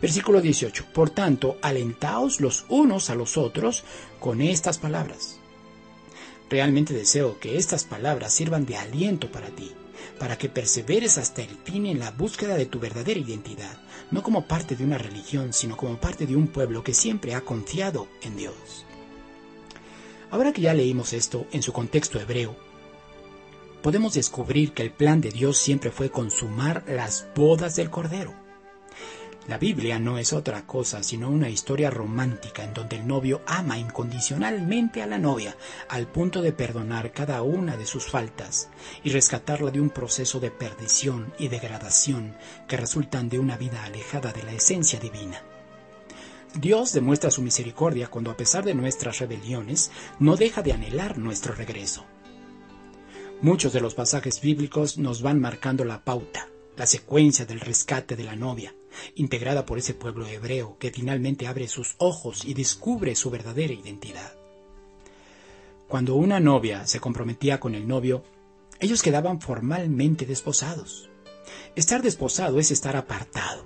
Speaker 1: Versículo 18. Por tanto, alentaos los unos a los otros con estas palabras. Realmente deseo que estas palabras sirvan de aliento para ti, para que perseveres hasta el fin en la búsqueda de tu verdadera identidad, no como parte de una religión, sino como parte de un pueblo que siempre ha confiado en Dios. Ahora que ya leímos esto en su contexto hebreo, podemos descubrir que el plan de Dios siempre fue consumar las bodas del Cordero. La Biblia no es otra cosa sino una historia romántica en donde el novio ama incondicionalmente a la novia al punto de perdonar cada una de sus faltas y rescatarla de un proceso de perdición y degradación que resultan de una vida alejada de la esencia divina. Dios demuestra su misericordia cuando, a pesar de nuestras rebeliones, no deja de anhelar nuestro regreso. Muchos de los pasajes bíblicos nos van marcando la pauta, la secuencia del rescate de la novia, integrada por ese pueblo hebreo que finalmente abre sus ojos y descubre su verdadera identidad. Cuando una novia se comprometía con el novio, ellos quedaban formalmente desposados. Estar desposado es estar apartado.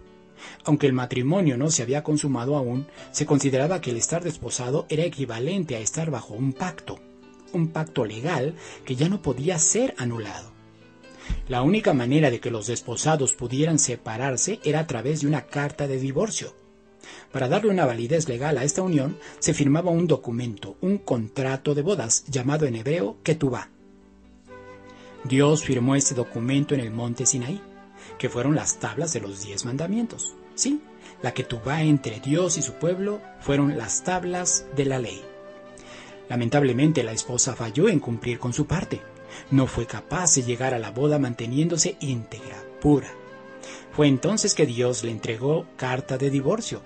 Speaker 1: Aunque el matrimonio no se había consumado aún, se consideraba que el estar desposado era equivalente a estar bajo un pacto legal que ya no podía ser anulado. La única manera de que los desposados pudieran separarse era a través de una carta de divorcio. Para darle una validez legal a esta unión, se firmaba un documento, un contrato de bodas, llamado en hebreo Ketubá. Dios firmó este documento en el monte Sinaí, que fueron las tablas de los 10 mandamientos. Sí, la Ketubá entre Dios y su pueblo fueron las tablas de la ley. Lamentablemente la esposa falló en cumplir con su parte. No fue capaz de llegar a la boda manteniéndose íntegra, pura. Fue entonces que Dios le entregó carta de divorcio.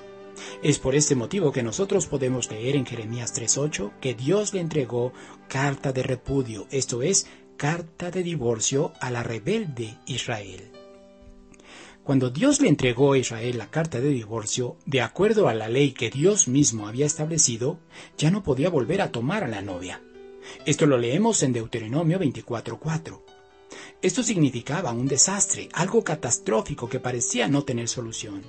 Speaker 1: Es por este motivo que nosotros podemos leer en Jeremías 3:8 que Dios le entregó carta de repudio, esto es, carta de divorcio a la rebelde Israel. Cuando Dios le entregó a Israel la carta de divorcio, de acuerdo a la ley que Dios mismo había establecido, ya no podía volver a tomar a la novia. Esto lo leemos en Deuteronomio 24:4. Esto significaba un desastre, algo catastrófico que parecía no tener solución.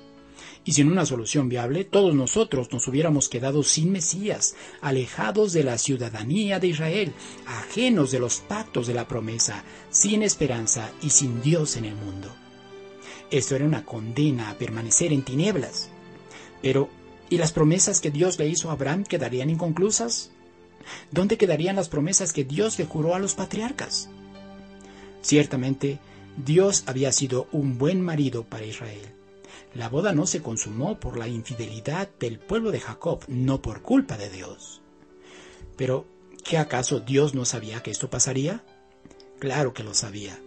Speaker 1: Y sin una solución viable, todos nosotros nos hubiéramos quedado sin Mesías, alejados de la ciudadanía de Israel, ajenos de los pactos de la promesa, sin esperanza y sin Dios en el mundo. Esto era una condena a permanecer en tinieblas. Pero, ¿y las promesas que Dios le hizo a Abraham quedarían inconclusas? ¿Dónde quedarían las promesas que Dios le juró a los patriarcas? Ciertamente, Dios había sido un buen marido para Israel. La boda no se consumó por la infidelidad del pueblo de Jacob, no por culpa de Dios. Pero, ¿qué acaso Dios no sabía que esto pasaría? Claro que lo sabía.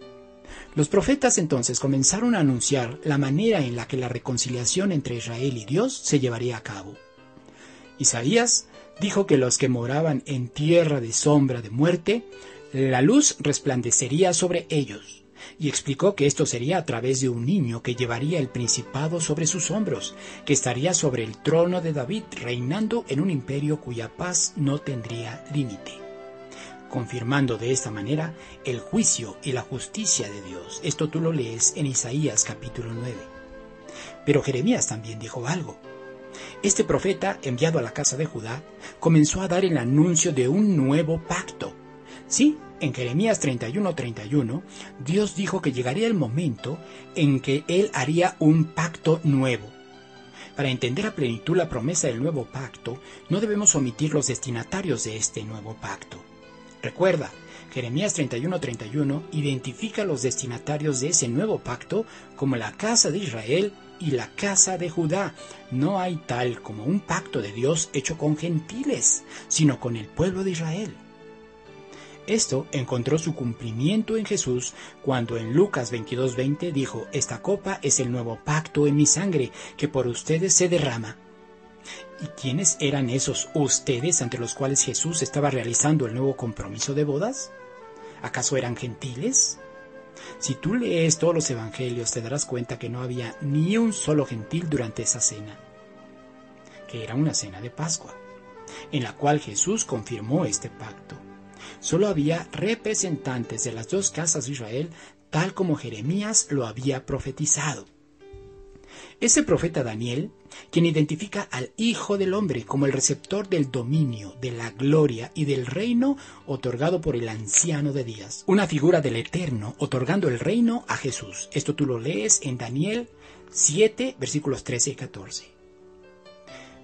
Speaker 1: Los profetas entonces comenzaron a anunciar la manera en la que la reconciliación entre Israel y Dios se llevaría a cabo. Isaías dijo que los que moraban en tierra de sombra de muerte, la luz resplandecería sobre ellos, y explicó que esto sería a través de un niño que llevaría el principado sobre sus hombros, que estaría sobre el trono de David, reinando en un imperio cuya paz no tendría límite, confirmando de esta manera el juicio y la justicia de Dios. Esto tú lo lees en Isaías capítulo 9. Pero Jeremías también dijo algo. Este profeta, enviado a la casa de Judá, comenzó a dar el anuncio de un nuevo pacto. Sí, en Jeremías 31:31, Dios dijo que llegaría el momento en que Él haría un pacto nuevo. Para entender a plenitud la promesa del nuevo pacto, no debemos omitir los destinatarios de este nuevo pacto. Recuerda, Jeremías 31:31 identifica los destinatarios de ese nuevo pacto como la casa de Israel y la casa de Judá. No hay tal como un pacto de Dios hecho con gentiles, sino con el pueblo de Israel. Esto encontró su cumplimiento en Jesús cuando en Lucas 22:20 dijo: «Esta copa es el nuevo pacto en mi sangre, que por ustedes se derrama». ¿Y quiénes eran esos ustedes ante los cuales Jesús estaba realizando el nuevo compromiso de bodas? ¿Acaso eran gentiles? Si tú lees todos los evangelios te darás cuenta que no había ni un solo gentil durante esa cena, que era una cena de Pascua, en la cual Jesús confirmó este pacto. Solo había representantes de las dos casas de Israel, tal como Jeremías lo había profetizado. Ese profeta Daniel, quien identifica al Hijo del Hombre como el receptor del dominio, de la gloria y del reino otorgado por el Anciano de Días, una figura del Eterno otorgando el reino a Jesús. Esto tú lo lees en Daniel 7, versículos 13 y 14.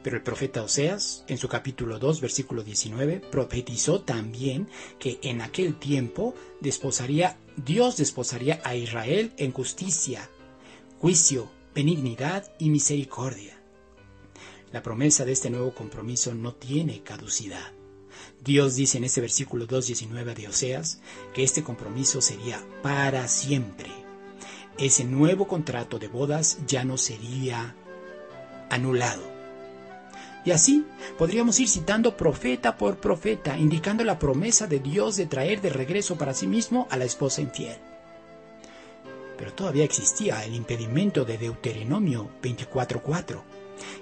Speaker 1: Pero el profeta Oseas, en su capítulo 2, versículo 19, profetizó también que en aquel tiempo Dios desposaría a Israel en justicia, juicio, benignidad y misericordia. La promesa de este nuevo compromiso no tiene caducidad. Dios dice en este versículo 2:19 de Oseas que este compromiso sería para siempre. Ese nuevo contrato de bodas ya no sería anulado. Y así podríamos ir citando profeta por profeta, indicando la promesa de Dios de traer de regreso para sí mismo a la esposa infiel. Pero todavía existía el impedimento de Deuteronomio 24:4,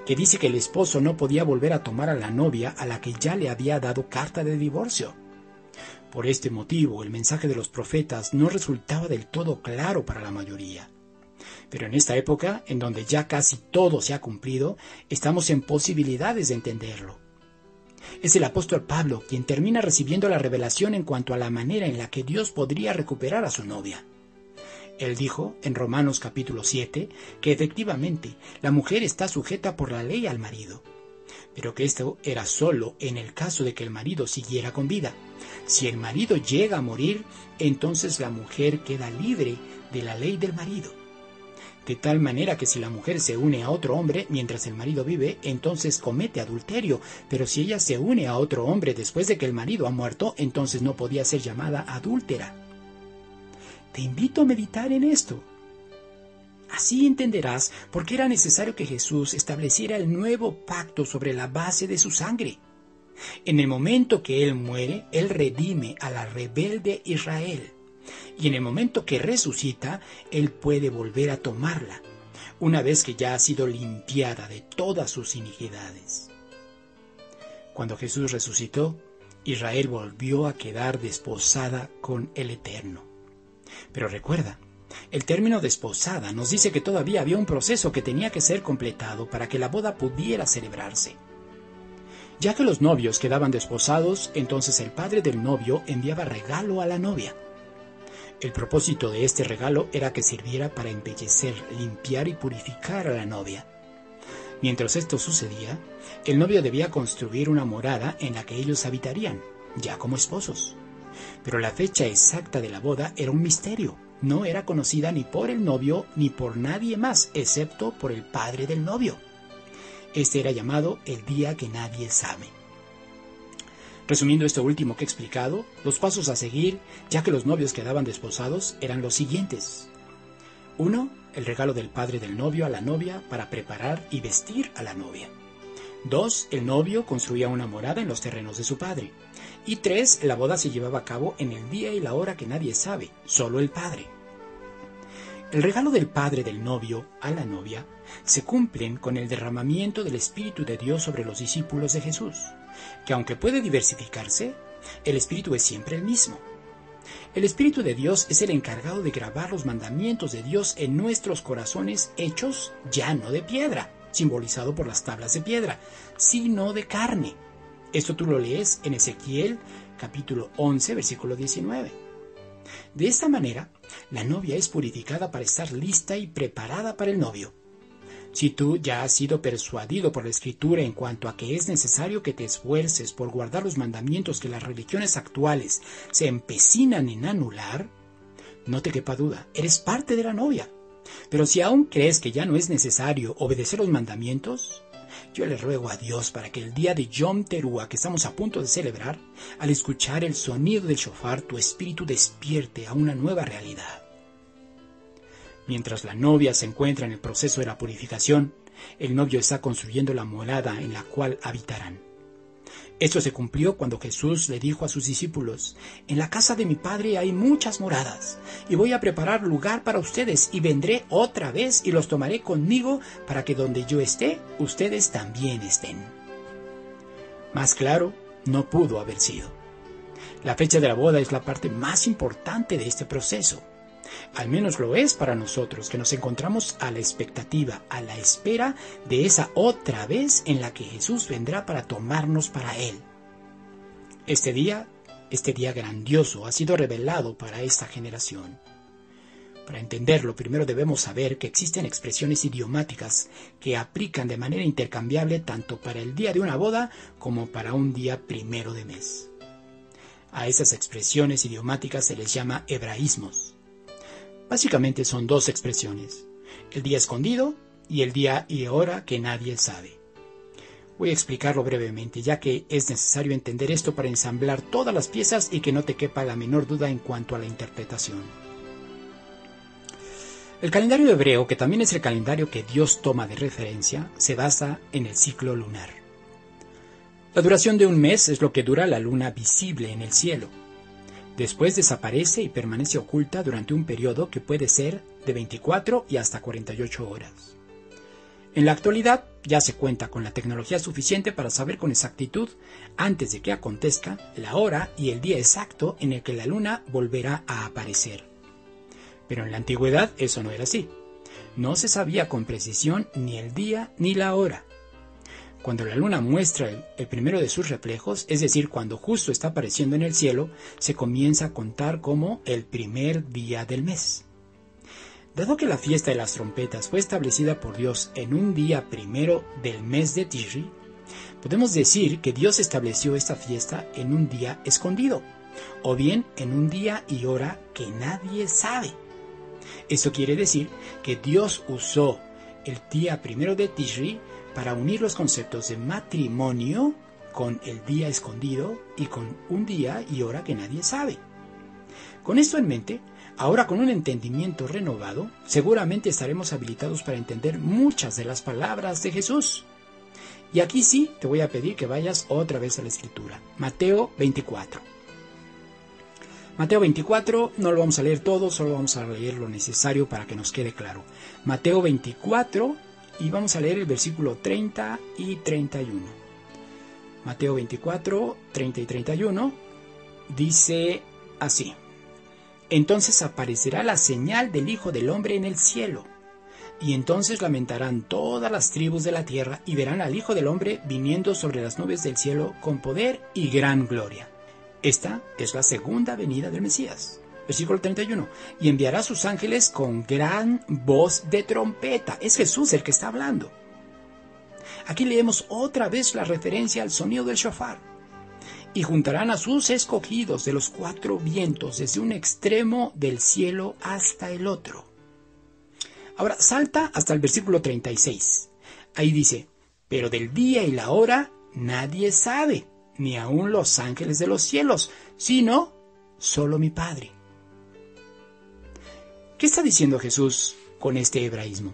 Speaker 1: que dice que el esposo no podía volver a tomar a la novia a la que ya le había dado carta de divorcio. Por este motivo, el mensaje de los profetas no resultaba del todo claro para la mayoría. Pero en esta época, en donde ya casi todo se ha cumplido, estamos en posibilidades de entenderlo. Es el apóstol Pablo quien termina recibiendo la revelación en cuanto a la manera en la que Dios podría recuperar a su novia. Él dijo en Romanos capítulo 7 que efectivamente la mujer está sujeta por la ley al marido, pero que esto era solo en el caso de que el marido siguiera con vida. Si el marido llega a morir, entonces la mujer queda libre de la ley del marido. de tal manera que si la mujer se une a otro hombre mientras el marido vive, entonces comete adulterio, pero si ella se une a otro hombre después de que el marido ha muerto, entonces no podía ser llamada adúltera. Te invito a meditar en esto. Así entenderás por qué era necesario que Jesús estableciera el nuevo pacto sobre la base de su sangre. En el momento que Él muere, Él redime a la rebelde Israel. Y en el momento que resucita, Él puede volver a tomarla, una vez que ya ha sido limpiada de todas sus iniquidades. Cuando Jesús resucitó, Israel volvió a quedar desposada con el Eterno. Pero recuerda, el término desposada nos dice que todavía había un proceso que tenía que ser completado para que la boda pudiera celebrarse. Ya que los novios quedaban desposados, entonces el padre del novio enviaba regalo a la novia. El propósito de este regalo era que sirviera para embellecer, limpiar y purificar a la novia. Mientras esto sucedía, el novio debía construir una morada en la que ellos habitarían, ya como esposos. Pero la fecha exacta de la boda era un misterio. No era conocida ni por el novio ni por nadie más, excepto por el padre del novio. Este era llamado el día que nadie sabe. Resumiendo esto último que he explicado, los pasos a seguir, ya que los novios quedaban desposados, eran los siguientes. 1. El regalo del padre del novio a la novia para preparar y vestir a la novia. 2. El novio construía una morada en los terrenos de su padre. Y 3. La boda se llevaba a cabo en el día y la hora que nadie sabe, solo el padre. El regalo del padre del novio a la novia se cumplen con el derramamiento del Espíritu de Dios sobre los discípulos de Jesús, que aunque puede diversificarse, el Espíritu es siempre el mismo. El Espíritu de Dios es el encargado de grabar los mandamientos de Dios en nuestros corazones hechos ya no de piedra, simbolizado por las tablas de piedra, sino de carne. Esto tú lo lees en Ezequiel capítulo 11, versículo 19. De esta manera, la novia es purificada para estar lista y preparada para el novio. Si tú ya has sido persuadido por la Escritura en cuanto a que es necesario que te esfuerces por guardar los mandamientos que las religiones actuales se empecinan en anular, no te quepa duda, eres parte de la novia. Pero si aún crees que ya no es necesario obedecer los mandamientos, yo le ruego a Dios para que el día de Yom Teruah que estamos a punto de celebrar, al escuchar el sonido del shofar, tu espíritu despierte a una nueva realidad. Mientras la novia se encuentra en el proceso de la purificación, el novio está construyendo la morada en la cual habitarán. Esto se cumplió cuando Jesús le dijo a sus discípulos: «En la casa de mi Padre hay muchas moradas, y voy a preparar lugar para ustedes, y vendré otra vez y los tomaré conmigo, para que donde yo esté, ustedes también estén». Más claro, no pudo haber sido. La fecha de la boda es la parte más importante de este proceso. Al menos lo es para nosotros, que nos encontramos a la expectativa, a la espera de esa otra vez en la que Jesús vendrá para tomarnos para Él. Este día grandioso ha sido revelado para esta generación. Para entenderlo, primero debemos saber que existen expresiones idiomáticas que aplican de manera intercambiable tanto para el día de una boda como para un día primero de mes. A esas expresiones idiomáticas se les llama hebraísmos. Básicamente son dos expresiones: el día escondido y el día y hora que nadie sabe. Voy a explicarlo brevemente, ya que es necesario entender esto para ensamblar todas las piezas y que no te quepa la menor duda en cuanto a la interpretación. El calendario hebreo, que también es el calendario que Dios toma de referencia, se basa en el ciclo lunar. La duración de un mes es lo que dura la luna visible en el cielo. Después desaparece y permanece oculta durante un periodo que puede ser de 24 y hasta 48 horas. En la actualidad ya se cuenta con la tecnología suficiente para saber con exactitud, antes de que acontezca, la hora y el día exacto en el que la luna volverá a aparecer. Pero en la antigüedad eso no era así. No se sabía con precisión ni el día ni la hora. Cuando la luna muestra el primero de sus reflejos, es decir, cuando justo está apareciendo en el cielo, se comienza a contar como el primer día del mes. Dado que la fiesta de las trompetas fue establecida por Dios en un día primero del mes de Tishri, podemos decir que Dios estableció esta fiesta en un día escondido, o bien en un día y hora que nadie sabe. Esto quiere decir que Dios usó el día 1 de Tishri para unir los conceptos de matrimonio con el día escondido y con un día y hora que nadie sabe. Con esto en mente, ahora con un entendimiento renovado, seguramente estaremos habilitados para entender muchas de las palabras de Jesús. Y aquí sí te voy a pedir que vayas otra vez a la Escritura. Mateo 24. Mateo 24, no lo vamos a leer todo, solo vamos a leer lo necesario para que nos quede claro. Mateo 24, y vamos a leer el versículo 30 y 31. Mateo 24, 30 y 31, dice así: Entonces aparecerá la señal del Hijo del Hombre en el cielo, y entonces lamentarán todas las tribus de la tierra, y verán al Hijo del Hombre viniendo sobre las nubes del cielo con poder y gran gloria. Esta es la segunda venida del Mesías. Versículo 31. Y enviará a sus ángeles con gran voz de trompeta. Es Jesús el que está hablando. Aquí leemos otra vez la referencia al sonido del shofar. Y juntarán a sus escogidos de los 4 vientos, desde un extremo del cielo hasta el otro. Ahora salta hasta el versículo 36. Ahí dice: Pero del día y la hora nadie sabe, ni aun los ángeles de los cielos, sino solo mi Padre. ¿Qué está diciendo Jesús con este hebraísmo?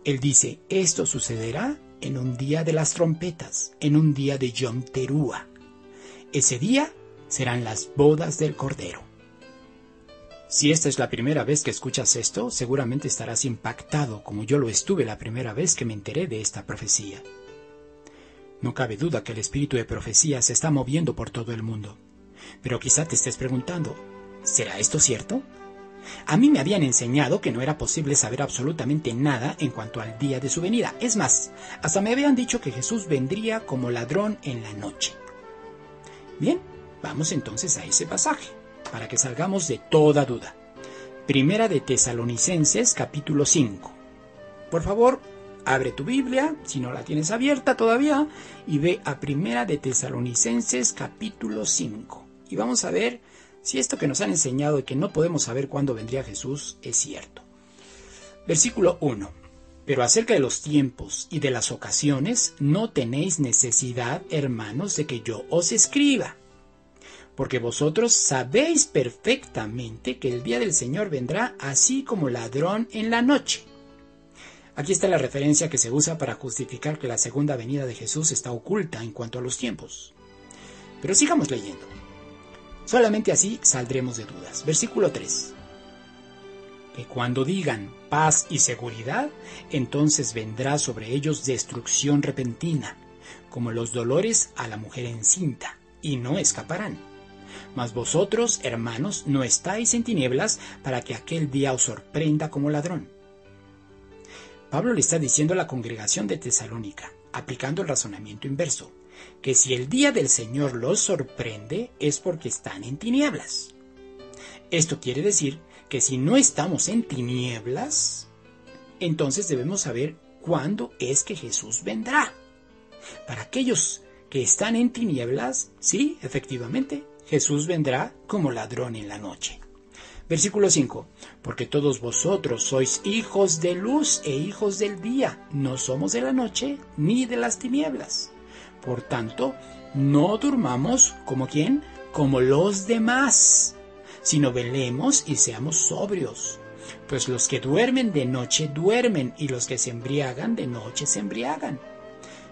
Speaker 1: Él dice, esto sucederá en un día de las trompetas, en un día de Yom Teruah. Ese día serán las bodas del Cordero. Si esta es la primera vez que escuchas esto, seguramente estarás impactado como yo lo estuve la primera vez que me enteré de esta profecía. No cabe duda que el espíritu de profecía se está moviendo por todo el mundo. Pero quizá te estés preguntando, ¿será esto cierto? A mí me habían enseñado que no era posible saber absolutamente nada en cuanto al día de su venida. Es más, hasta me habían dicho que Jesús vendría como ladrón en la noche. Bien, vamos entonces a ese pasaje, para que salgamos de toda duda. Primera de Tesalonicenses, capítulo 5. Por favor, abre tu Biblia, si no la tienes abierta todavía, y ve a Primera de Tesalonicenses, capítulo 5. Y vamos a ver si esto que nos han enseñado de que no podemos saber cuándo vendría Jesús es cierto. Versículo 1. Pero acerca de los tiempos y de las ocasiones, no tenéis necesidad, hermanos, de que yo os escriba. Porque vosotros sabéis perfectamente que el día del Señor vendrá así como ladrón en la noche. Aquí está la referencia que se usa para justificar que la segunda venida de Jesús está oculta en cuanto a los tiempos. Pero sigamos leyendo. Solamente así saldremos de dudas. Versículo 3. Que cuando digan paz y seguridad, entonces vendrá sobre ellos destrucción repentina, como los dolores a la mujer encinta, y no escaparán. Mas vosotros, hermanos, no estáis en tinieblas para que aquel día os sorprenda como ladrón. Pablo le está diciendo a la congregación de Tesalónica, aplicando el razonamiento inverso, que si el día del Señor los sorprende es porque están en tinieblas. Esto quiere decir que si no estamos en tinieblas, entonces debemos saber cuándo es que Jesús vendrá. Para aquellos que están en tinieblas, sí, efectivamente, Jesús vendrá como ladrón en la noche. Versículo 5. Porque todos vosotros sois hijos de luz e hijos del día, no somos de la noche ni de las tinieblas. Por tanto, no durmamos como ¿quién? Como los demás, sino velemos y seamos sobrios. Pues los que duermen de noche duermen, y los que se embriagan de noche se embriagan.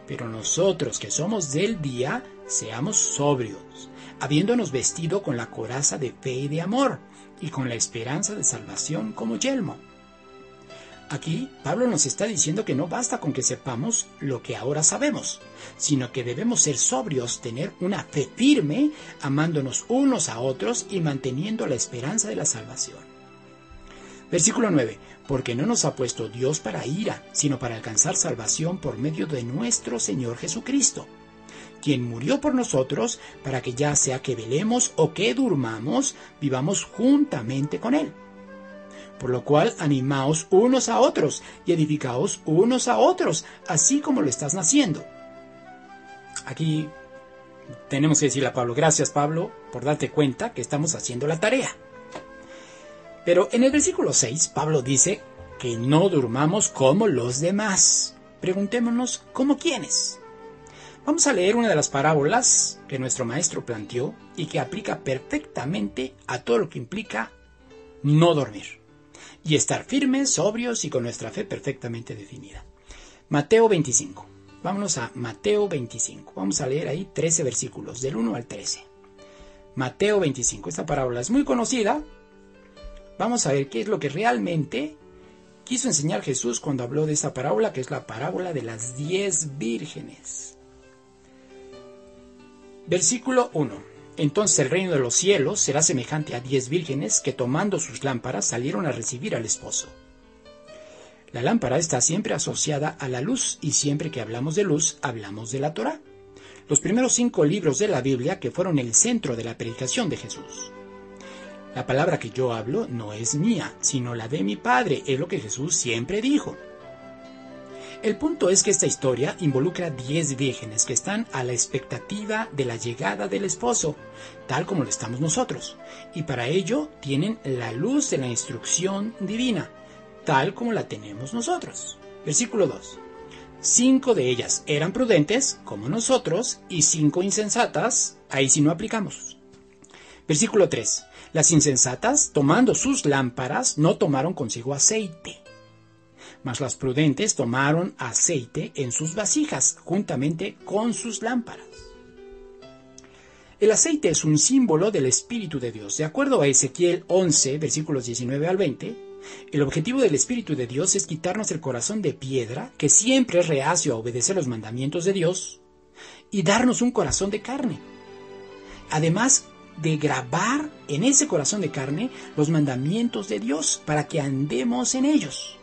Speaker 1: Pero nosotros que somos del día, seamos sobrios, habiéndonos vestido con la coraza de fe y de amor, y con la esperanza de salvación como yelmo. Aquí Pablo nos está diciendo que no basta con que sepamos lo que ahora sabemos, sino que debemos ser sobrios, tener una fe firme, amándonos unos a otros y manteniendo la esperanza de la salvación. Versículo 9. Porque no nos ha puesto Dios para ira, sino para alcanzar salvación por medio de nuestro Señor Jesucristo, quien murió por nosotros para que ya sea que velemos o que durmamos, vivamos juntamente con Él. Por lo cual, animaos unos a otros y edificaos unos a otros, así como lo estás haciendo. Aquí tenemos que decirle a Pablo, gracias Pablo, por darte cuenta que estamos haciendo la tarea. Pero en el versículo 6, Pablo dice que no durmamos como los demás. Preguntémonos, ¿cómo quiénes? Vamos a leer una de las parábolas que nuestro maestro planteó y que aplica perfectamente a todo lo que implica no dormir y estar firmes, sobrios y con nuestra fe perfectamente definida. Mateo 25. Vámonos a Mateo 25. Vamos a leer ahí 13 versículos, del 1 al 13. Mateo 25. Esta parábola es muy conocida. Vamos a ver qué es lo que realmente quiso enseñar Jesús cuando habló de esta parábola, que es la parábola de las 10 vírgenes. Versículo 1. Entonces el reino de los cielos será semejante a 10 vírgenes que tomando sus lámparas salieron a recibir al esposo. La lámpara está siempre asociada a la luz y siempre que hablamos de luz, hablamos de la Torá. Los primeros 5 libros de la Biblia que fueron el centro de la predicación de Jesús. La palabra que yo hablo no es mía, sino la de mi Padre, es lo que Jesús siempre dijo. El punto es que esta historia involucra 10 vírgenes que están a la expectativa de la llegada del esposo, tal como lo estamos nosotros, y para ello tienen la luz de la instrucción divina, tal como la tenemos nosotros. Versículo 2. 5 de ellas eran prudentes, como nosotros, y 5 insensatas, ahí sí no aplicamos. Versículo 3. Las insensatas, tomando sus lámparas, no tomaron consigo aceite. Mas las prudentes tomaron aceite en sus vasijas, juntamente con sus lámparas. El aceite es un símbolo del Espíritu de Dios. De acuerdo a Ezequiel 11, versículos 19 al 20, el objetivo del Espíritu de Dios es quitarnos el corazón de piedra, que siempre es reacio a obedecer los mandamientos de Dios, y darnos un corazón de carne. Además de grabar en ese corazón de carne los mandamientos de Dios para que andemos en ellos.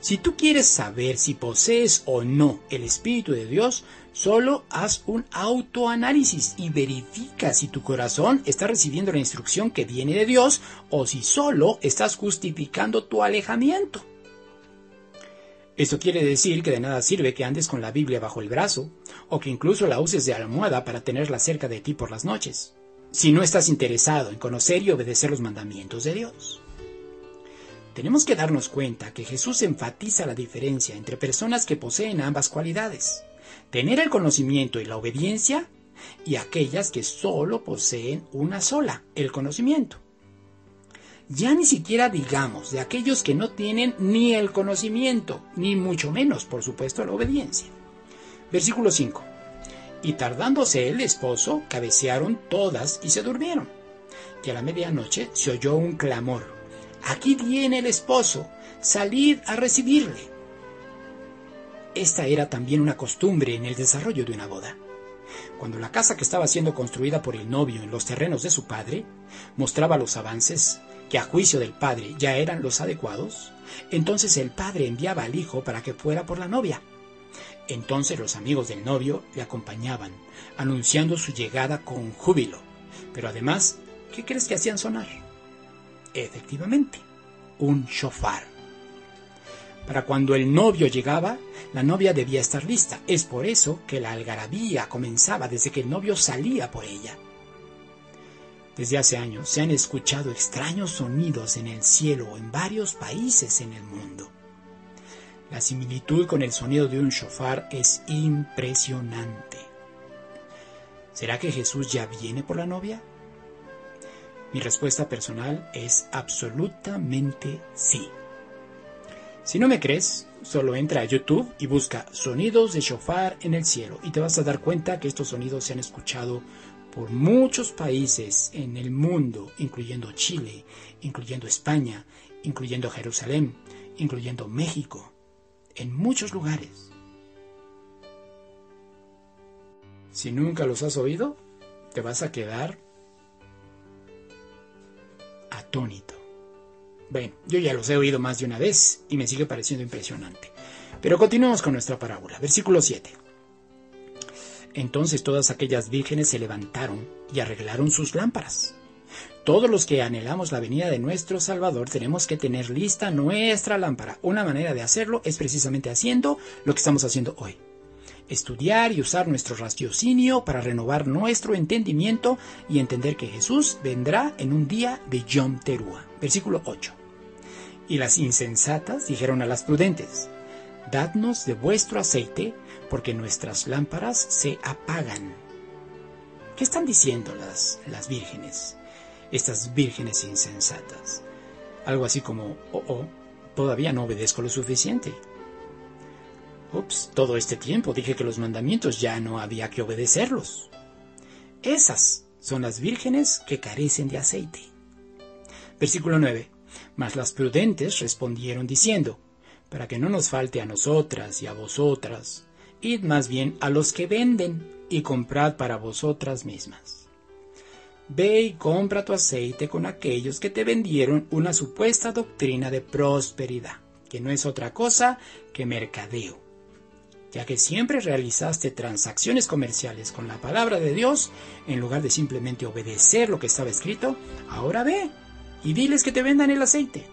Speaker 1: Si tú quieres saber si posees o no el Espíritu de Dios, solo haz un autoanálisis y verifica si tu corazón está recibiendo la instrucción que viene de Dios o si solo estás justificando tu alejamiento. Esto quiere decir que de nada sirve que andes con la Biblia bajo el brazo o que incluso la uses de almohada para tenerla cerca de ti por las noches, si no estás interesado en conocer y obedecer los mandamientos de Dios. Tenemos que darnos cuenta que Jesús enfatiza la diferencia entre personas que poseen ambas cualidades, tener el conocimiento y la obediencia, y aquellas que solo poseen una sola, el conocimiento. Ya ni siquiera digamos de aquellos que no tienen ni el conocimiento, ni mucho menos, por supuesto, la obediencia. Versículo 5. Y tardándose el esposo, cabecearon todas y se durmieron. Y a la medianoche se oyó un clamor: «Aquí viene el esposo, salid a recibirle». Esta era también una costumbre en el desarrollo de una boda. Cuando la casa que estaba siendo construida por el novio en los terrenos de su padre mostraba los avances que a juicio del padre ya eran los adecuados, entonces el padre enviaba al hijo para que fuera por la novia. Entonces los amigos del novio le acompañaban, anunciando su llegada con júbilo. Pero además, ¿qué crees que hacían sonar? Efectivamente, un shofar. Para cuando el novio llegaba, la novia debía estar lista. Es por eso que la algarabía comenzaba desde que el novio salía por ella. Desde hace años se han escuchado extraños sonidos en el cielo en varios países en el mundo. La similitud con el sonido de un shofar es impresionante. ¿Será que Jesús ya viene por la novia? Mi respuesta personal es absolutamente sí. Si no me crees, solo entra a YouTube y busca sonidos de shofar en el cielo y te vas a dar cuenta que estos sonidos se han escuchado por muchos países en el mundo, incluyendo Chile, incluyendo España, incluyendo Jerusalén, incluyendo México, en muchos lugares. Si nunca los has oído, te vas a quedar atónito. Bueno, yo ya los he oído más de una vez y me sigue pareciendo impresionante. Pero continuemos con nuestra parábola. Versículo 7. Entonces todas aquellas vírgenes se levantaron y arreglaron sus lámparas. Todos los que anhelamos la venida de nuestro Salvador tenemos que tener lista nuestra lámpara. Una manera de hacerlo es precisamente haciendo lo que estamos haciendo hoy. estudiar y usar nuestro raciocinio para renovar nuestro entendimiento y entender que Jesús vendrá en un día de Yom Teruah. Versículo 8. Y las insensatas dijeron a las prudentes: dadnos de vuestro aceite, porque nuestras lámparas se apagan. ¿Qué están diciendo las vírgenes? Estas vírgenes insensatas. Algo así como: todavía no obedezco lo suficiente. Todo este tiempo dije que los mandamientos ya no había que obedecerlos. Esas son las vírgenes que carecen de aceite. Versículo 9. Mas las prudentes respondieron diciendo: para que no nos falte a nosotras y a vosotras, id más bien a los que venden y comprad para vosotras mismas. Ve y compra tu aceite con aquellos que te vendieron una supuesta doctrina de prosperidad, que no es otra cosa que mercadeo. Ya que siempre realizaste transacciones comerciales con la palabra de Dios, en lugar de simplemente obedecer lo que estaba escrito, ahora ve y diles que te vendan el aceite.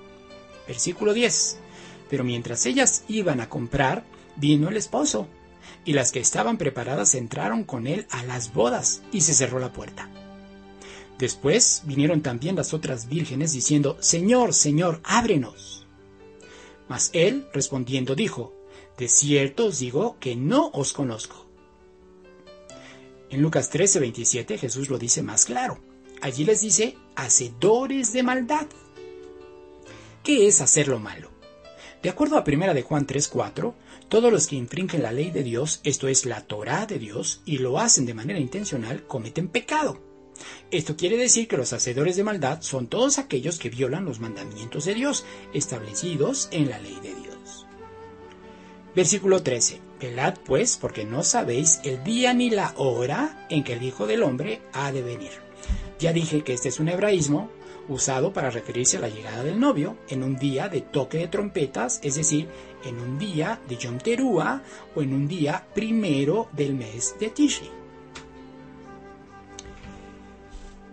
Speaker 1: Versículo 10. Pero mientras ellas iban a comprar, vino el esposo, y las que estaban preparadas entraron con él a las bodas, y se cerró la puerta. Después vinieron también las otras vírgenes diciendo: Señor, Señor, ábrenos. Mas él, respondiendo, dijo: de cierto os digo que no os conozco. En Lucas 13:27 Jesús lo dice más claro. Allí les dice: hacedores de maldad. ¿Qué es hacer lo malo? De acuerdo a 1 de Juan 3:4, todos los que infringen la ley de Dios, esto es la Torá de Dios, y lo hacen de manera intencional, cometen pecado. Esto quiere decir que los hacedores de maldad son todos aquellos que violan los mandamientos de Dios, establecidos en la ley de Dios. Versículo 13. Velad pues, porque no sabéis el día ni la hora en que el Hijo del Hombre ha de venir. Ya dije que este es un hebraísmo usado para referirse a la llegada del novio en un día de toque de trompetas, es decir, en un día de Yom Teruah o en un día primero del mes de Tishri.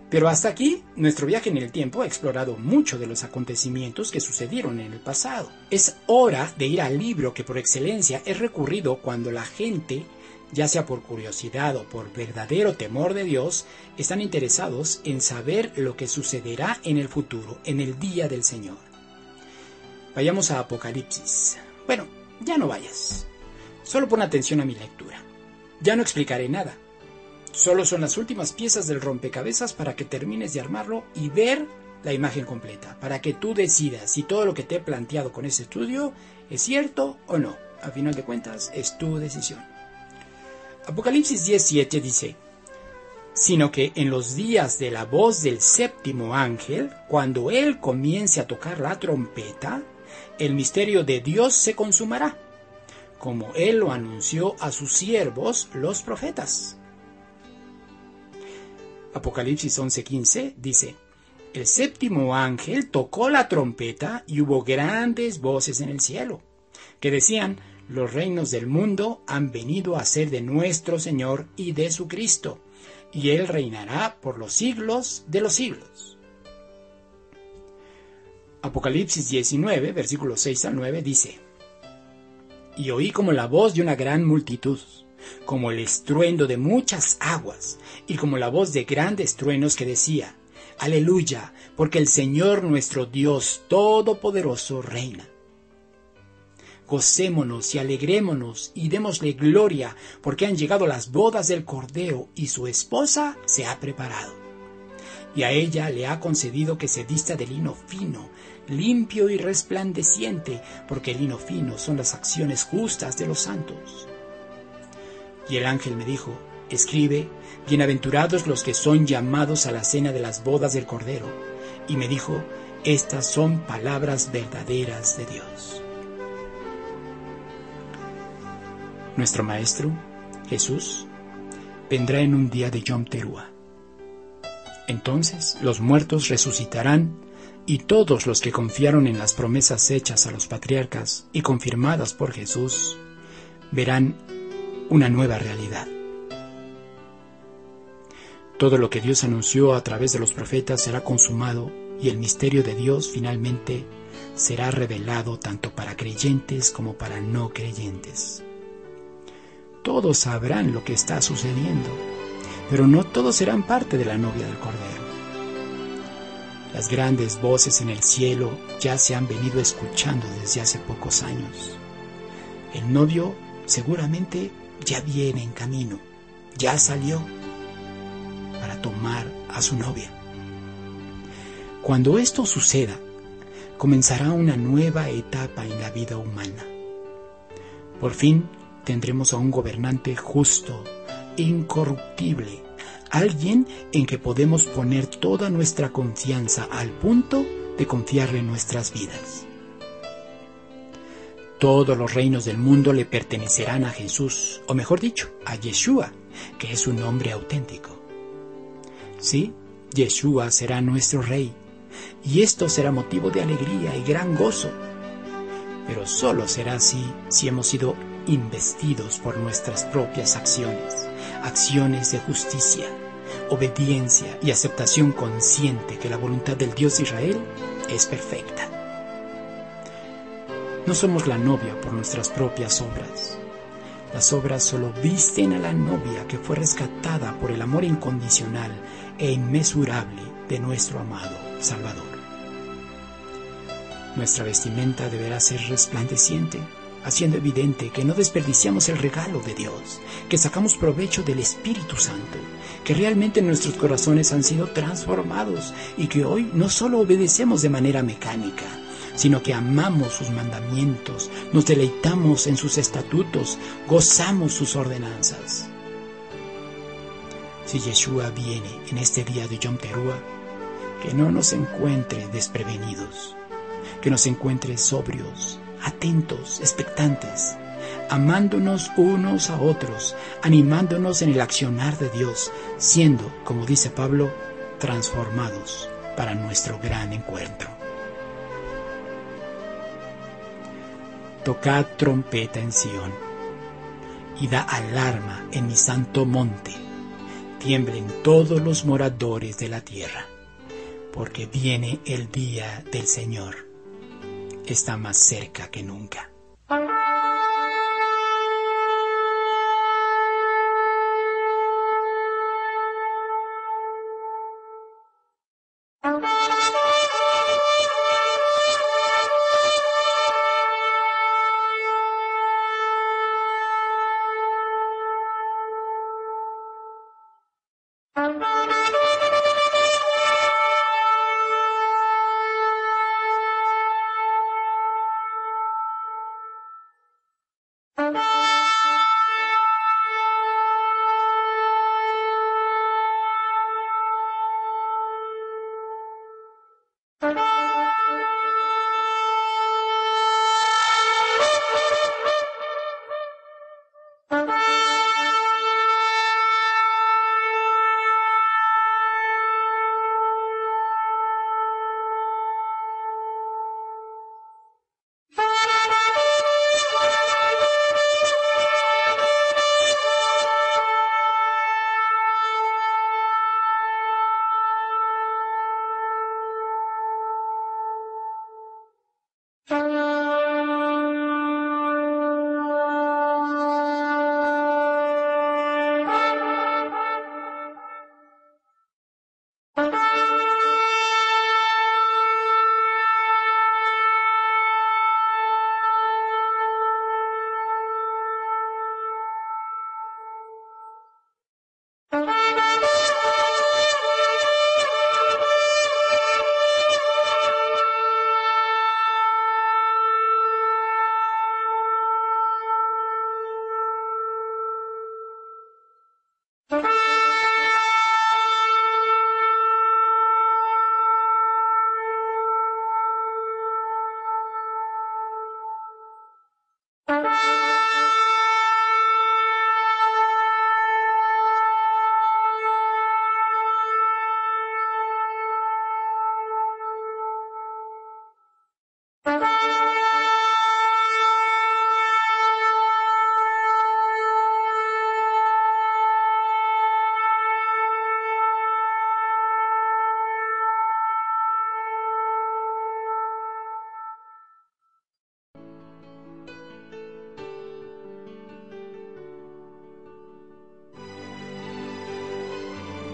Speaker 1: Pero hasta aquí, nuestro viaje en el tiempo ha explorado mucho de los acontecimientos que sucedieron en el pasado. Es hora de ir al libro que por excelencia es recurrido cuando la gente, ya sea por curiosidad o por verdadero temor de Dios, están interesados en saber lo que sucederá en el futuro, en el día del Señor. Vayamos a Apocalipsis. Bueno, ya no vayas. Solo pon atención a mi lectura. Ya no explicaré nada. Solo son las últimas piezas del rompecabezas para que termines de armarlo y ver la imagen completa, para que tú decidas si todo lo que te he planteado con ese estudio es cierto o no. A final de cuentas, es tu decisión. Apocalipsis 10:7 dice: sino que en los días de la voz del séptimo ángel, cuando él comience a tocar la trompeta, el misterio de Dios se consumará, como él lo anunció a sus siervos los profetas. Apocalipsis 11:15 dice: el séptimo ángel tocó la trompeta y hubo grandes voces en el cielo, que decían: los reinos del mundo han venido a ser de nuestro Señor y de su Cristo, y Él reinará por los siglos de los siglos. Apocalipsis 19, versículos 6 al 9 dice: y oí como la voz de una gran multitud, como el estruendo de muchas aguas, y como la voz de grandes truenos que decía: Aleluya, porque el Señor nuestro Dios Todopoderoso reina. Gocémonos y alegrémonos y démosle gloria, porque han llegado las bodas del Cordero y su esposa se ha preparado. Y a ella le ha concedido que se vista de lino fino, limpio y resplandeciente, porque el lino fino son las acciones justas de los santos. Y el ángel me dijo: escribe: bienaventurados los que son llamados a la cena de las bodas del Cordero. Y me dijo: estas son palabras verdaderas de Dios. Nuestro Maestro, Jesús, vendrá en un día de Yom Teruah. Entonces los muertos resucitarán, y todos los que confiaron en las promesas hechas a los patriarcas y confirmadas por Jesús, verán una nueva realidad. Todo lo que Dios anunció a través de los profetas será consumado, y el misterio de Dios finalmente será revelado tanto para creyentes como para no creyentes. todos sabrán lo que está sucediendo, pero no todos serán parte de la novia del Cordero. Las grandes voces en el cielo ya se han venido escuchando desde hace pocos años. El novio seguramente ya viene en camino, ya salió para tomar a su novia. Cuando esto suceda, comenzará una nueva etapa en la vida humana. Por fin tendremos a un gobernante justo, incorruptible, alguien en que podemos poner toda nuestra confianza al punto de confiarle nuestras vidas. Todos los reinos del mundo le pertenecerán a Jesús, o mejor dicho, a Yeshua, que es su nombre auténtico. Sí, Yeshua será nuestro rey, y esto será motivo de alegría y gran gozo. Pero solo será así si hemos sido investidos por nuestras propias acciones, acciones de justicia, obediencia y aceptación consciente que la voluntad del Dios de Israel es perfecta. No somos la novia por nuestras propias obras. Las obras solo visten a la novia que fue rescatada por el amor incondicional e inmesurable de nuestro amado Salvador. Nuestra vestimenta deberá ser resplandeciente, haciendo evidente que no desperdiciamos el regalo de Dios, que sacamos provecho del Espíritu Santo, que realmente nuestros corazones han sido transformados y que hoy no solo obedecemos de manera mecánica, sino que amamos sus mandamientos, nos deleitamos en sus estatutos, gozamos sus ordenanzas. Si Yeshua viene en este día de Yom Teruah, que no nos encuentre desprevenidos, que nos encuentre sobrios, atentos, expectantes, amándonos unos a otros, animándonos en el accionar de Dios, siendo, como dice Pablo, transformados para nuestro gran encuentro. Tocad trompeta en Sión, y da alarma en mi santo monte, tiemblen todos los moradores de la tierra, porque viene el día del Señor, está más cerca que nunca.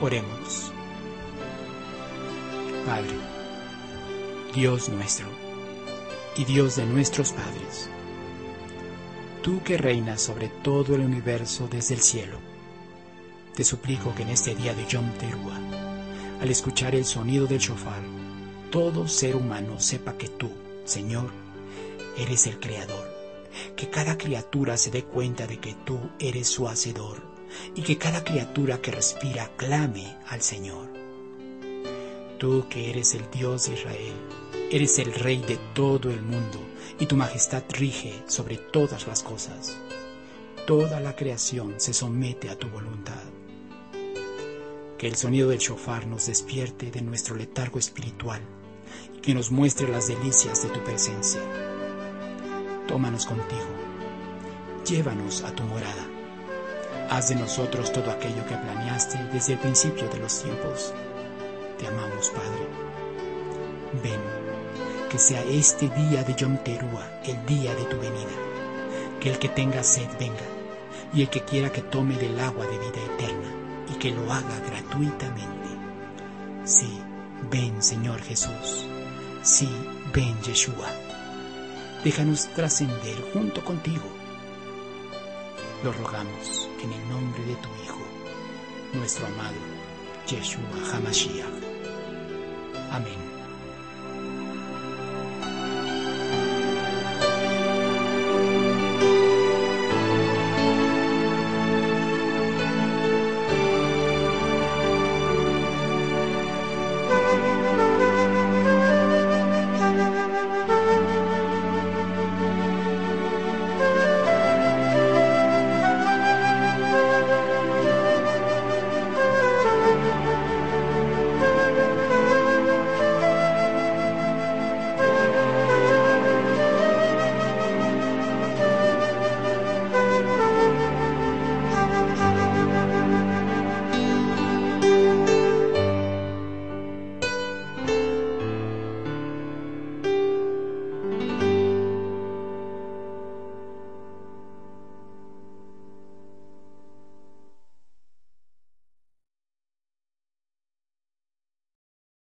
Speaker 1: Oremos. Padre, Dios nuestro y Dios de nuestros padres, tú que reinas sobre todo el universo desde el cielo, te suplico que en este día de Yom Teruah, al escuchar el sonido del shofar, todo ser humano sepa que tú, Señor, eres el Creador, que cada criatura se dé cuenta de que tú eres su Hacedor y que cada criatura que respira clame al Señor. Tú que eres el Dios de Israel, eres el Rey de todo el mundo y tu majestad rige sobre todas las cosas. Toda la creación se somete a tu voluntad. Que el sonido del shofar nos despierte de nuestro letargo espiritual y que nos muestre las delicias de tu presencia. Tómanos contigo, llévanos a tu morada. Haz de nosotros todo aquello que planeaste desde el principio de los tiempos. Te amamos, Padre. Ven, que sea este día de Yom Teruah el día de tu venida. Que el que tenga sed venga, y el que quiera que tome del agua de vida eterna, y que lo haga gratuitamente. Sí, ven, Señor Jesús. Sí, ven, Yeshua. Déjanos trascender junto contigo. Lo rogamos en el nombre de tu Hijo, nuestro amado Yeshua HaMashiach. Amén.